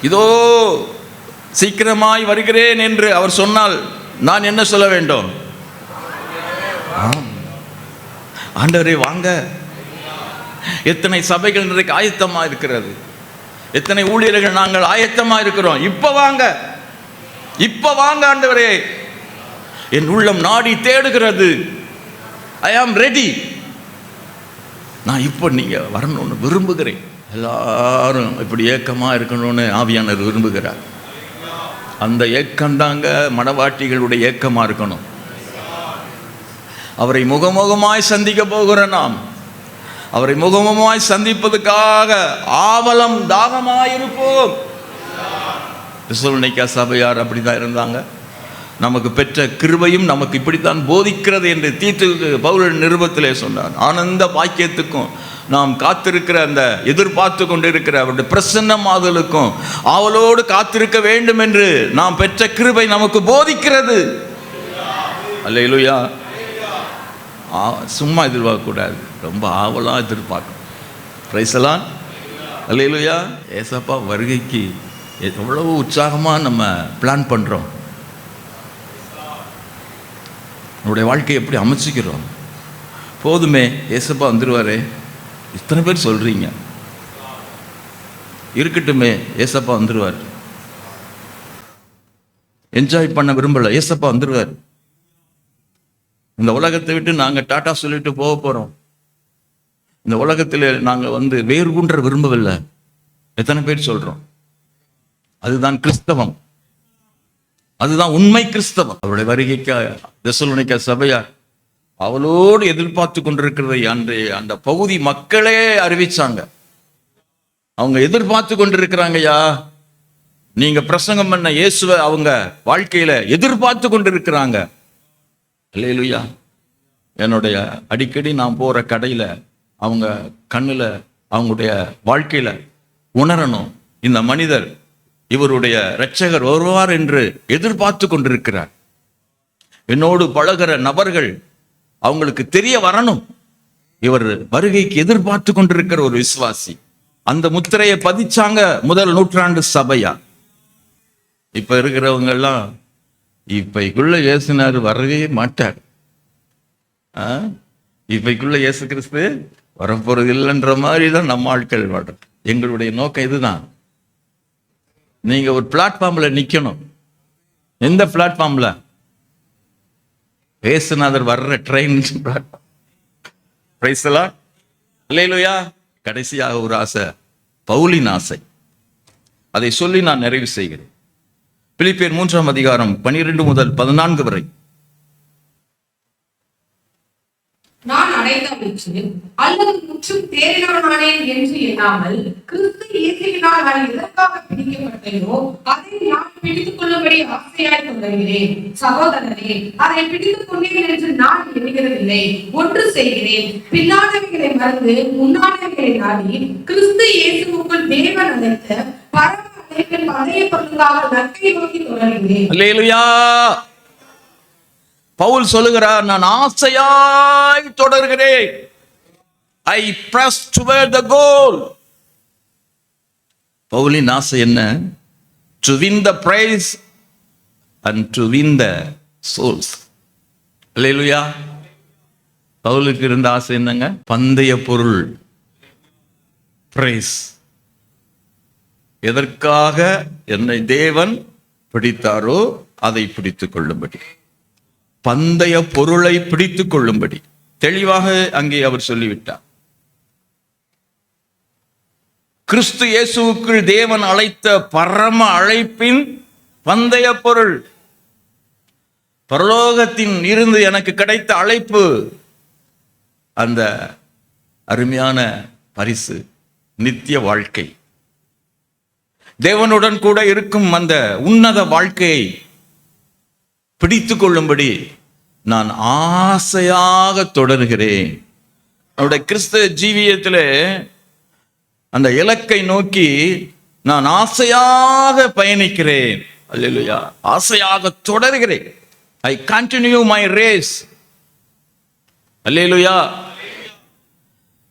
இதோ சீக்கிரமாய் வருகிறேன் என்று அவர் சொன்னால் நான் என்ன சொல்ல வேண்டும்? ஆண்டவரே வாங்க. எத்தனை சபைகள் இன்றைக்கு ஆயத்தமா இருக்கிறது, எத்தனை ஊழியர்கள் நாங்கள் ஆயத்தமா இருக்கிறோம். இப்ப வாங்க, இப்ப வாங்க ஆண்டவரே, என் உள்ளம் நாடி தேடுகிறது. ஐ ஆம் ரெடி. நான் இப்போ நீங்க வரணும்னு விரும்புகிறேன். எல்லாரும் இப்படி ஏக்கமா இருக்கணும்னு ஆவியானவர் விரும்புகிறார். அந்த ஏக்கம் தாங்க மனவாட்டிகளுடைய ஏக்கமா இருக்கணும். அவரை முகமுகமாய் சந்திக்க போகிற நாம் அவரை முகமுகமாய் சந்திப்பதற்காக ஆவலம் தாகமாயிருப்போம். தெசலோனிக்கா சபையார் அப்படிதான் இருந்தாங்க. நமக்கு பெற்ற கிருபையும் நமக்கு இப்படித்தான் போதிக்கிறது என்று தீத்துக்கு பவுல் நிருபத்திலே சொன்னார். ஆனந்த பாக்கியத்துக்கும் நாம் காத்திருக்கிற அந்த எதிர்பார்த்து கொண்டிருக்கிற அவருடைய பிரசன்னமாதலுக்கும் ஆவலோடு காத்திருக்க வேண்டும் என்று நாம் பெற்ற கிருபை நமக்கு போதிக்கிறது. அல்லேலூயா. சும்மா எதிர்பார்க்க கூடாது, ரொம்ப ஆவலா எதிர்பார்க்கணும். பிரைஸ் எல்லாம். அல்லேலூயா. ஏசப்பா வருகைக்கு எவ்வளவு உற்சாகமா நம்ம பிளான் பண்றோம். நம்முடைய வாழ்க்கையை எப்படி அமைச்சிக்கிறோம். போதுமே ஏசப்பா வந்துடுவாரே, இத்தனை பேர் சொல்றீங்க, இருக்கட்டுமே ஏசப்பா வந்துடுவார். என்ஜாய் பண்ண விரும்பல, ஏசப்பா வந்துடுவார். இந்த உலகத்தை விட்டு நாங்க டாட்டா சொல்லிட்டு போக போறோம். இந்த உலகத்தில் நாங்க வேறுகுன்ற விரும்பவில்லை. எத்தனை பேர் சொல்றோம்? அதுதான் கிறிஸ்தவம், அதுதான் உண்மை கிறிஸ்தவம். அவருடைய வருகைக்கு தெசலோனிக்கா சபையார் அவளோடு எதிர்பார்த்து கொண்டிருக்கிறதை அந்த பகுதி மக்களே அறிவிச்சாங்க. அவங்க எதிர்பார்த்து கொண்டிருக்கிறாங்கய்யா, நீங்க பிரசங்கம் பண்ண இயேசுவை அவங்க வாழ்க்கையில எதிர்பார்த்து கொண்டிருக்கிறாங்க. அல்லேலூயா. என்னுடைய அடிக்கடி நான் போற கடையில அவங்க கண்ணுல அவங்களுடைய வாழ்க்கையில உணரணும், இந்த மனிதர் இவருடைய இரட்சகர் வருவார் என்று எதிர்பார்த்து கொண்டிருக்கிறார். என்னோடு பழகிற நபர்கள் அவங்களுக்கு தெரிய வரணும், இவர் வருகைக்கு எதிர்பார்த்து கொண்டிருக்கிற ஒரு விசுவாசி. அந்த முத்திரையை பதிச்சாங்க முதல் நூற்றாண்டு சபையா. இப்ப இருக்கிறவங்க எல்லாம் இப்பைக்குள்ள இயேசுனார் வரவே மாட்டார், இப்பைக்குள்ள இயேசு கிறிஸ்து வரப்போறது இல்லைன்ற மாதிரி தான் நம்ம ஆட்கள் வாழ்றோம். எங்களுடைய நோக்கம் இதுதான். நீங்க ஒரு பிளாட்ஃபார்ம்ல நிக்கணும். எந்த பிளாட்ஃபார்ம்ல? இயேசுநாதர் வர்ற train platform. Praise the lord. அல்லேலூயா. கடைசியாக ஒரு ஆசை, பவுலின் ஆசை. அதை சொல்லி நான் நிறைவு செய்கிறேன். பிலிப்பியர் 3ஆம் அதிகாரம் 12 முதல் 14 வரை. நான் அடைந்தவற்று அல்லது முற்றும் தேறினவனானேன் என்று எண்ணாமல், கிறிஸ்து இயேசுவினால் நான் எதற்காக பிடிக்கப்பட்டேனோ அதை நான் பிடித்துக் கொள்ளும்படி ஆசையாய் தொடர்கிறேன். சகோதரரே, அதை பிடித்துக் கொண்டேன் என்று நான் எண்ணுகிறதில்லை. ஒன்று செய்கிறேன், பின்னானவைகளை மறந்து முன்னானவைகளை நாடி கிறிஸ்து இயேசுவுக்குள் தேவன் அழைத்த பரம அழைப்பின் பந்தய பொருளாக நற்கை நோக்கி தொடர்கிறேன். அல்லேலூயா. பவுல் சொல்லுகிறார், நான் ஆசையாய் தொடர்கிறேன். I press toward the goal. பவுலின் ஆசை என்ன? To win the prize and to win the souls. அல்லேலூயா. பவுலுக்கு இருந்த ஆசை என்னங்க? பந்தய பொருள், பிரைஸ். எதற்காக என்னை தேவன் பிடித்தாரோ அதை பிடித்துக் கொள்ளும்படி, பந்தய பொருளை பிடித்துக் கொள்ளும்படி தெளிவாக அங்கே அவர் சொல்லிவிட்டார். கிறிஸ்து இயேசுவுக்குள் தேவன் அழைத்த பரம அழைப்பின் பந்தய பொருள், பரலோகத்தின் இருந்து எனக்கு கிடைத்த அழைப்பு, அந்த அருமையான பரிசு நித்திய வாழ்க்கை, தேவனுடன் கூட இருக்கும் அந்த உன்னத வாழ்க்கையை பிடித்துக் கொள்ளும்படி நான் ஆசையாக தொடர்கிறேன். அவருடைய கிறிஸ்தவ ஜீவியத்திலே அந்த இலக்கை நோக்கி நான் ஆசையாக பயணிக்கிறேன். அல்லேலூயா. ஆசையாக தொடர்கிறேன். I continue my race. அல்லேலூயா.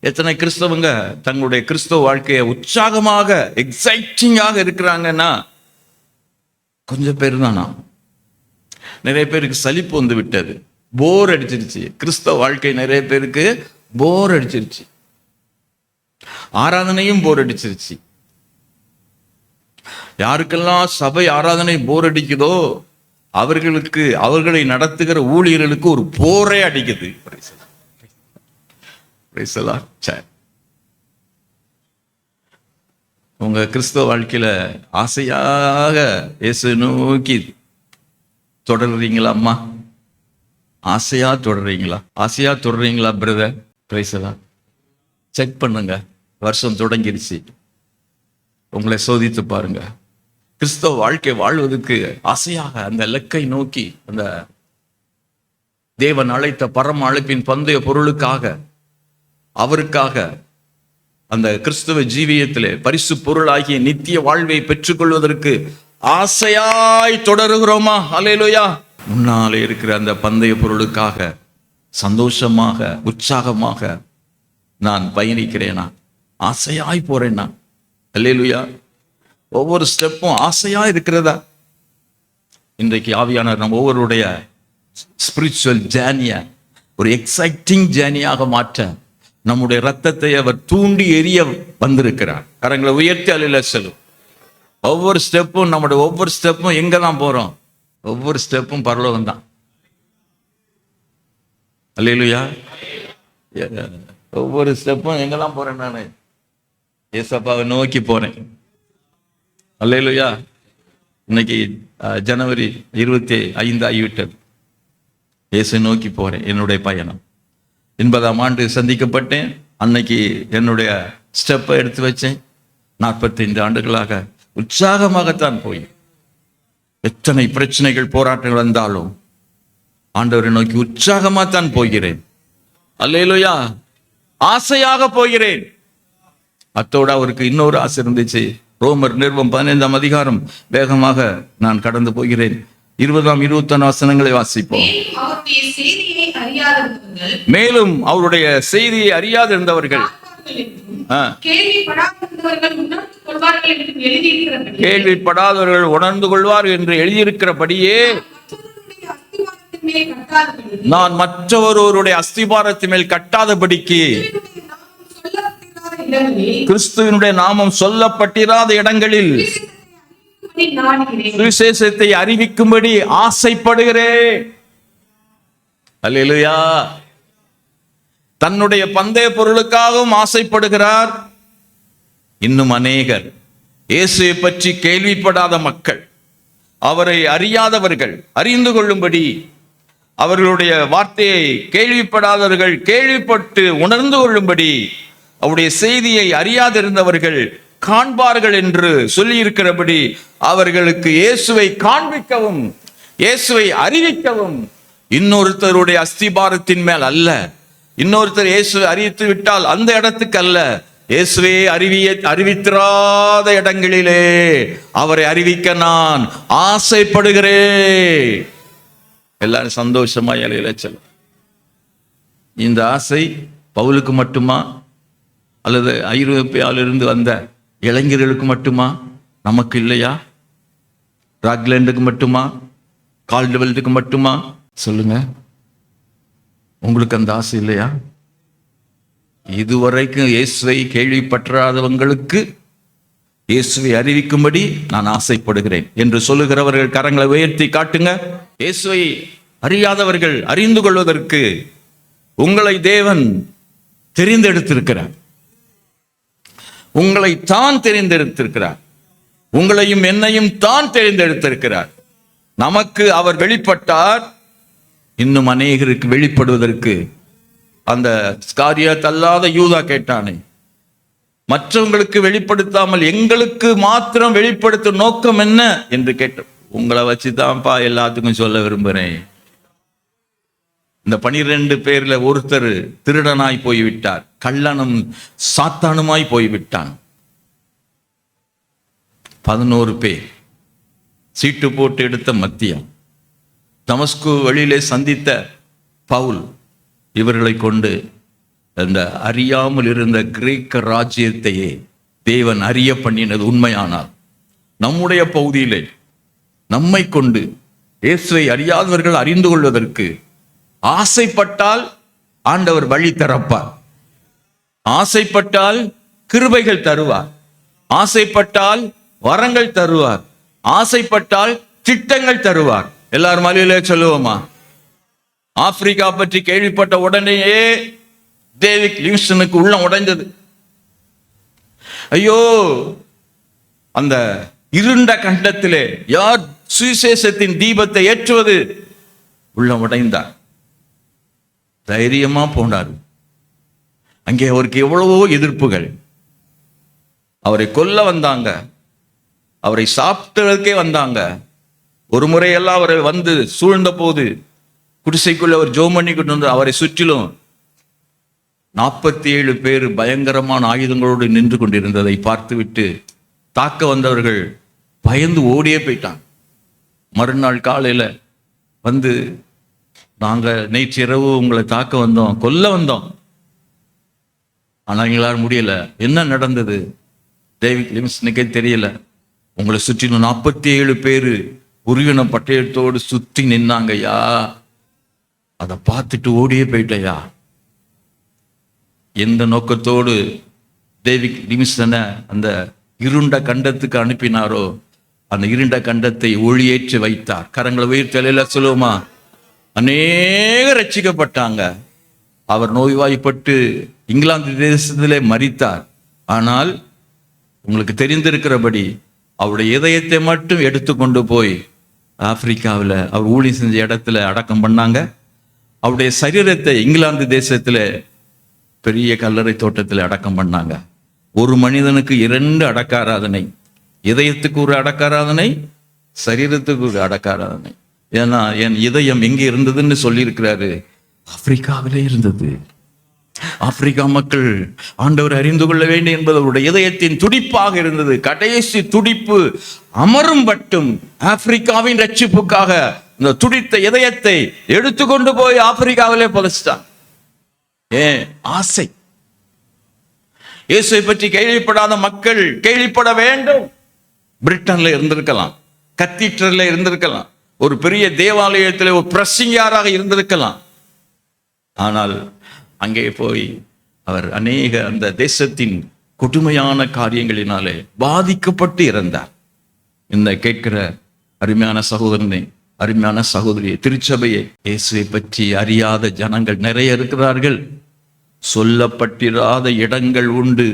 எத்தனை கிறிஸ்தவங்க தங்களுடைய கிறிஸ்தவ வாழ்க்கையை உற்சாகமாக எக்ஸைட்டிங்காக இருக்கிறாங்கன்னா கொஞ்சம் பேர் தானா? நிறைய பேருக்கு சலிப்பு வந்து விட்டது, போர் அடிச்சிருச்சு. கிறிஸ்தவ வாழ்க்கை நிறைய பேருக்கு போர் அடிச்சிருச்சு. ஆராதனையும் போர் அடிச்சிருச்சு. யாருக்கெல்லாம் சபை ஆராதனை போர் அடிக்குதோ அவர்களுக்கு, அவர்களை நடத்துகிற ஊழியர்களுக்கு ஒரு போரே அடிக்குது. உங்க கிறிஸ்தவ வாழ்க்கையில ஆசையாக இயேசு நோக்கி தொடர்றீங்களா? அம்மா, ஆசையா தொடர்றீங்களா? ஆசையா தொடர்றீங்களா பிரதர்? பிரைஸ் எல்லாம் செக் பண்ணுங்க. வருஷம் தொடங்கிருச்சு, உங்களை சோதித்து பாருங்க. கிறிஸ்தவ வாழ்க்கை வாழ்வதற்கு ஆசையாக அந்த இலக்கை நோக்கி, அந்த தேவன் அழைத்த பரம அழைப்பின் பந்தய பொருளுக்காக, அவருக்காக அந்த கிறிஸ்தவ ஜீவியத்திலே பரிசு பொருளாகிய நித்திய வாழ்வை பெற்றுக்கொள்வதற்கு ஆசையாய் தொடருகிறோமா? அல்லேலூயா. முன்னாலே இருக்கிற அந்த பந்தய பொருளுக்காக சந்தோஷமாக உற்சாகமாக நான் பயணிக்கிறேனா? ஆசையாய் போறேன்னா? அல்லேலூயா. ஒவ்வொரு ஸ்டெப்பும் ஆசையா இருக்கிறதா? இன்றைக்கு ஆவியானவர் நம்ம ஒவ்வொருடைய ஸ்பிரிச்சுவல் ஜேர்னிய ஒரு எக்ஸைட்டிங் ஜேர்னியாக மாற்ற நம்முடைய ரத்தத்தை அவர் தூண்டி எரிய வந்திருக்கிறார். கரங்களை உயர்த்தி அல்லேலூயா சொல்லும். ஒவ்வொரு ஸ்டெப்பும், நம்முடைய ஒவ்வொரு ஸ்டெப்பும் எங்க தான் போறோம்? ஒவ்வொரு ஸ்டெப்பும் பரலோகம் தான். அல்லேலூயா. ஒவ்வொரு ஸ்டெப்பும் எங்க தான் போறேன்? நானு ஏசப்பாவை நோக்கி போறேன். அல்லேலூயா. இன்னைக்கு ஜனவரி 25 ஆகிவிட்டது. இயேசு நோக்கி போறேன். என்னுடைய பயணம் 80ஆம் ஆண்டு சந்திக்கப்பட்டேன். அன்னைக்கு என்னுடைய ஸ்டெப்பை எடுத்து வச்சேன். 45 ஆண்டுகளாக உற்சாகமாகத்தான் போய், எத்தனை பிரச்சனைகள் போராட்டங்கள் வந்தாலும் ஆண்டவரை நோக்கி உற்சாகமாகத்தான் போகிறேன். அல்லேலூயா. ஆசையாக போகிறேன். அத்தோடு அவருக்கு இன்னொரு ஆசை இருந்துச்சு. ரோமர் நிருபம் 15ஆம் அதிகாரம் வேகமாக நான் கடந்து போகிறேன். 20ஆம் 21 வசனங்களை வாசிப்போம். மேலும் அவருடைய செய்தியை அறியாதிருந்தவர்கள் கேள்விப்படாதவர்கள் உணர்ந்து கொள்வார் என்று எழுதியிருக்கிறபடியே நான் மற்றவருடைய அஸ்திபாரத்தின் மேல் கட்டாதபடிக்கு கிறிஸ்துவினுடைய நாமம் சொல்லப்பட்டிராத இடங்களில் சுவிசேஷத்தை அறிவிக்கும்படி ஆசைப்படுகிறேன். அல்லேலூயா. தன்னுடைய பந்தய பொருளுக்காகவும் ஆசைப்படுகிறார். இன்னும் அநேகர், இயேசுவை பற்றி கேள்விப்படாத மக்கள், அவரை அறியாதவர்கள் அறிந்து கொள்ளும்படி, அவர்களுடைய வார்த்தையை கேள்விப்படாதவர்கள் கேள்விப்பட்டு உணர்ந்து கொள்ளும்படி, அவருடைய செய்தியை அறியாதிருந்தவர்கள் காண்பார்கள் என்று சொல்லி இருக்கிறபடி அவர்களுக்கு இயேசுவை காண்பிக்கவும் இயேசுவை அறிவிக்கவும், இன்னொருத்தருடைய அஸ்திபாரத்தின் மேல் அல்ல, இன்னொருத்தர் இயேசுவை அறிவித்து விட்டால் அந்த இடத்துக்கு அல்ல, இயேசுவே அறிவித்திராத இடங்களிலே அவரை அறிவிக்க நான் ஆசைப்படுகிறேன். எல்லாரும் சந்தோஷமா இலையில செல்லும். இந்த ஆசை பவுலுக்கு மட்டுமா, அல்லது ஐரோப்பியாவிலிருந்து வந்த இளைஞர்களுக்கு மட்டுமா? நமக்கு இல்லையா? ராக்லேண்டுக்கு மட்டுமா? கால்டுவெல்ட்டுக்கு மட்டுமா? சொல்லுங்க, உங்களுக்கு அந்த ஆசை இல்லையா? இதுவரைக்கும் இயேசுவை கேள்விப்பற்றாதவங்களுக்கு இயேசுவை அறிவிக்கும்படி நான் ஆசைப்படுகிறேன் என்று சொல்லுகிறவர்கள் கரங்களை உயர்த்தி காட்டுங்க. இயேசுவை அறியாதவர்கள் அறிந்து கொள்வதற்கு உங்களை தேவன் தெரிந்தெடுத்திருக்கிறார். உங்களை தான் தெரிந்தெடுத்திருக்கிறார். உங்களையும் என்னையும் தான் தெரிந்தெடுத்திருக்கிறார். நமக்கு அவர் வெளிப்பட்டார், இன்னும் அநேகருக்கு வெளிப்படுவதற்கு. அந்த ஸ்காரியாத் அல்லாத யூதா கேட்டானே, மற்றவங்களுக்கு வெளிப்படுத்தாமல் எங்களுக்கு மாத்திரம் வெளிப்படுத்தும் நோக்கம் என்ன என்று கேட்ட. உங்களை வச்சுதான்ப்பா எல்லாத்துக்கும் சொல்ல விரும்புகிறேன். இந்த 12 பேர்ல ஒருத்தர் திருடனாய் போய்விட்டார், கள்ளனும் சாத்தானுமாய் போய்விட்டான். 11 பேர் சீட்டு போட்டு எடுத்த மத்தியம், தமஸ்கு வழியிலே சந்தித்த பவுல், இவர்களை கொண்டு அந்த அறியாமல் இருந்த கிரேக்க ராஜ்யத்தையே தேவன் அறிய பண்ணினது உண்மையானால், நம்முடைய பகுதியிலே நம்மை கொண்டு இயேசுவை அறியாதவர்கள் அறிந்து கொள்வதற்கு ஆசைப்பட்டால் ஆண்டவர் வழி திறப்பார். ஆசைப்பட்டால் கிருபைகள் தருவார். ஆசைப்பட்டால் வரங்கள் தருவார். ஆசைப்பட்டால் திட்டங்கள் தருவார். எல்லாரும் மலையிலே சொல்லுவோமா? ஆப்பிரிக்கா பற்றி கேள்விப்பட்ட உடனேயே டேவிட் லிவிங்ஸ்டனுக்கு உள்ளம் உடைந்தது. ஐயோ, அந்த இருண்ட கண்டத்திலே யார் சுவிசேஷத்தின் தீபத்தை ஏற்றுவது? உள்ளம் உடைந்தார். தைரியமா போனார். அங்கே அவருக்கு எவ்வளவோ எதிர்ப்புகள். அவரை கொல்ல வந்தாங்க, அவரை சாப்பிட்டதற்கே வந்தாங்க. ஒரு முறையெல்லாம் அவரை வந்து சூழ்ந்த போது குடிசைக்குள்ள அவர் ஜோம் பண்ணிக்கிட்டு வந்து அவரை சுற்றிலும் 47 பேர் பயங்கரமான ஆயுதங்களோடு நின்று கொண்டிருந்ததை பார்த்துவிட்டு தாக்க வந்தவர்கள் பயந்து ஓடியே போயிட்டாங்க. மறுநாள் காலையில வந்து, நாங்க நேற்று இரவு உங்களை தாக்க வந்தோம், கொல்ல வந்தோம், ஆனா எங்களால் முடியல. என்ன நடந்தது? டேவிட் லிவிங்ஸ்டனுக்கே தெரியல. உங்களை சுற்றிலும் 47 பேரு உருவின பட்டயத்தோடு சுத்தி நின்னாங்கய்யா, அதை பார்த்துட்டு ஓடியே போயிட்டயா. எந்த நோக்கத்தோடு டேவிட் லிவிங்ஸ்டனை அந்த இருண்ட கண்டத்துக்கு அனுப்பினாரோ, அந்த இருண்ட கண்டத்தை ஒளியேற்றி வைத்தார். கரங்களை உயிர்த்தலையில சொல்லுவோமா? அநேக ரட்சிக்கப்பட்டாங்க. அவர் நோய்வாய்ப்பட்டு இங்கிலாந்து தேசத்திலே மரித்தார். ஆனால் உங்களுக்கு தெரிந்திருக்கிறபடி அவருடைய இதயத்தை மட்டும் எடுத்துக்கொண்டு போய் ஆப்பிரிக்காவில் அவர் ஊழியம் செஞ்ச இடத்துல அடக்கம் பண்ணாங்க. அவருடைய சரீரத்தை இங்கிலாந்து தேசத்தில் பெரிய கல்லறை தோட்டத்தில் அடக்கம் பண்ணாங்க. ஒரு மனிதனுக்கு 2 அடக்காராதனை, இதயத்துக்கு ஒரு அடக்காராதனை, சரீரத்துக்கு ஒரு அடக்காராதனை. ஏன்னா என் இதயம் எங்கே இருந்ததுன்னு சொல்லியிருக்கிறாரு, ஆப்பிரிக்காவிலே இருந்தது. ஆப்பிரிக்கா மக்கள் ஆண்டவர் அறிந்து கொள்ள வேண்டும் என்பது அவருடைய இதயத்தின் துடிப்பாக இருந்தது. கடைசி துடிப்பு அமரும் பட்டும் ஆப்பிரிக்காவின் ரட்சிப்புக்காக இந்த துடித்த இதயத்தை எடுத்துக்கொண்டு போய் ஆப்பிரிக்காவிலே புதைச்சிட்டான். ஏன்? ஆசை. இயேசுவை பற்றி கேள்விப்படாத மக்கள் கேள்விப்பட வேண்டும். பிரிட்டன்ல இருந்திருக்கலாம், கத்தீட்ரல்ல இருந்திருக்கலாம், ஒரு பெரிய தேவாலயத்தில் ஒரு பிரசங்கியாராக இருந்திருக்கலாம். ஆனால் அங்கே போய் அவர் அநேக அந்த தேசத்தின் கொடுமையான காரியங்களினாலே பாதிக்கப்பட்டு இறந்தார். இந்த கேட்கிற அருமையான சகோதரனை, அருமையான சகோதரியை, திருச்சபையை, இயேசுவை பற்றி அறியாத ஜனங்கள் நிறைய இருக்கிறார்கள். சொல்லப்பட்டிராத இடங்கள் உண்டு,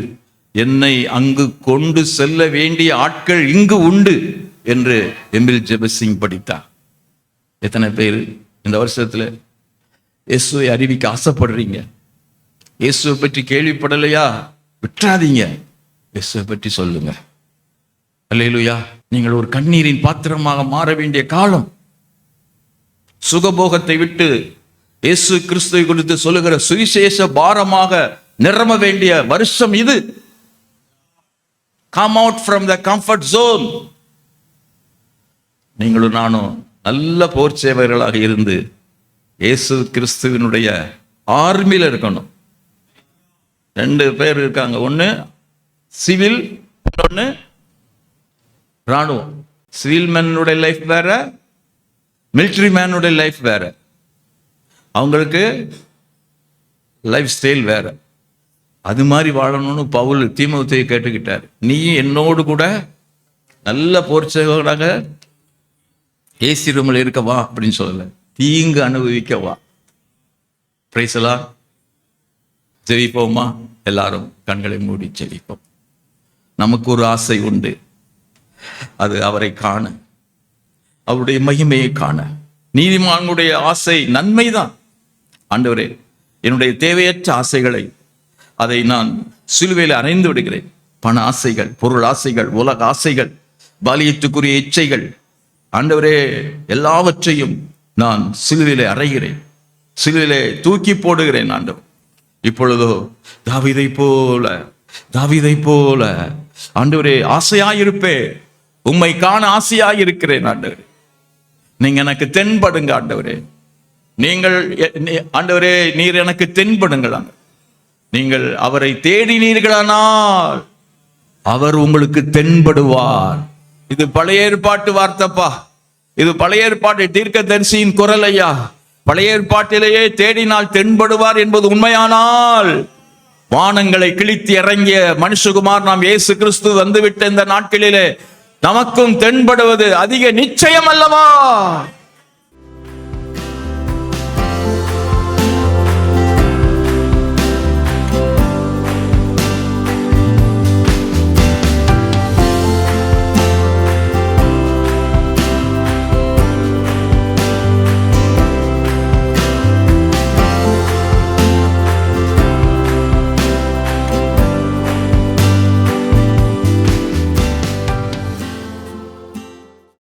என்னை அங்கு கொண்டு செல்ல வேண்டிய ஆட்கள் இங்கு உண்டு என்று எமில் ஜெபசிங் படித்தார். எத்தனை பேர் இந்த வருஷத்துல இயேசுவை அறிவிக்க ஆசைப்படுறீங்க? இயேசுவை பற்றி கேள்விப்படலையா? விட்டுறாதீங்க, இயேசுவை பற்றி சொல்லுங்க. அல்லேலூயா. நீங்கள் ஒரு கண்ணீரின் பாத்திரமாக மாற வேண்டிய காலம். சுகபோகத்தை விட்டு இயேசு கிறிஸ்துவை குறித்து சொல்லுகிற சுவிசேஷ பாரமாக நிரம்ப வேண்டிய வருஷம் இது. Come out from the comfort zone. நீங்களும் நானும் நல்ல போர் சேவகர்களாக இருந்து இயேசு கிறிஸ்துவினுடைய ஆர்மியில் இருக்கணும். 2 பேர் இருக்காங்க. ஒன்று சிவில் இன்னொன்னு ராணுவம். சிவில் மேனுடைய லைஃப் வேற, மிலிட்டரி மேனுடைய லைஃப் வேற. அவங்களுக்கு லைஃப் ஸ்டைல் வேற. அது மாதிரி வாழணும்னு பவுல் தீமோத்தேயுவை கேட்டுக்கிட்டார். நீ என்னோடு கூட நல்ல போர்ச்சகராக ஏசி ரூமில் இருக்கவா அப்படின்னு சொல்லல, தீங்கு அனுபவிக்கவா. பிரைஸ் எல்லாம். ஜெபிப்போமா? எல்லாரும் கண்களை மூடி ஜெபிப்போம். நமக்கு ஒரு ஆசை உண்டு, அது அவரை காண, அவருடைய மகிமையை காண. நீதிமானுடைய ஆசை நன்மைதான். ஆண்டவரே, என்னுடைய தேவையற்ற ஆசைகளை அதை நான் சிலுவையில் அறைந்து விடுகிறேன். பண ஆசைகள், பொருள் ஆசைகள், உலக ஆசைகள், பாலியத்துக்குரிய இச்சைகள், ஆண்டவரே எல்லாவற்றையும் நான் சிலுவையிலே அறைகிறேன், சிலுவையிலே தூக்கி போடுகிறேன். ஆண்டவர், இப்பொழுதோ தாவீதை போல ஆண்டவரே ஆசையாயிருப்பே, உம்மை காண ஆசையாயிருக்கிறேன். ஆண்டவரே, நீங்க எனக்கு தென்படுங்க. ஆண்டவரே, நீங்கள் ஆண்டவரே, நீர் எனக்கு தென்படுங்கள். நீங்கள் அவரை தேடினீர்களானால் அவர் உங்களுக்கு தென்படுவார். இது பழைய ஏற்பாட்டு வார்த்தைப்பா. இது பழைய ஏற்பாட்டு தீர்க்கதரிசியின் குரல் ஐயா. பழைய ஏற்பாட்டிலேயே தேடினால் தென்படுவார் என்பது உண்மையானால், வானங்களை கிழித்து இறங்கிய மனுஷகுமார் நாம் இயேசு கிறிஸ்து வந்துவிட்ட இந்த நாட்களிலே நமக்கும் தென்படுவது அதிக நிச்சயம் அல்லவா?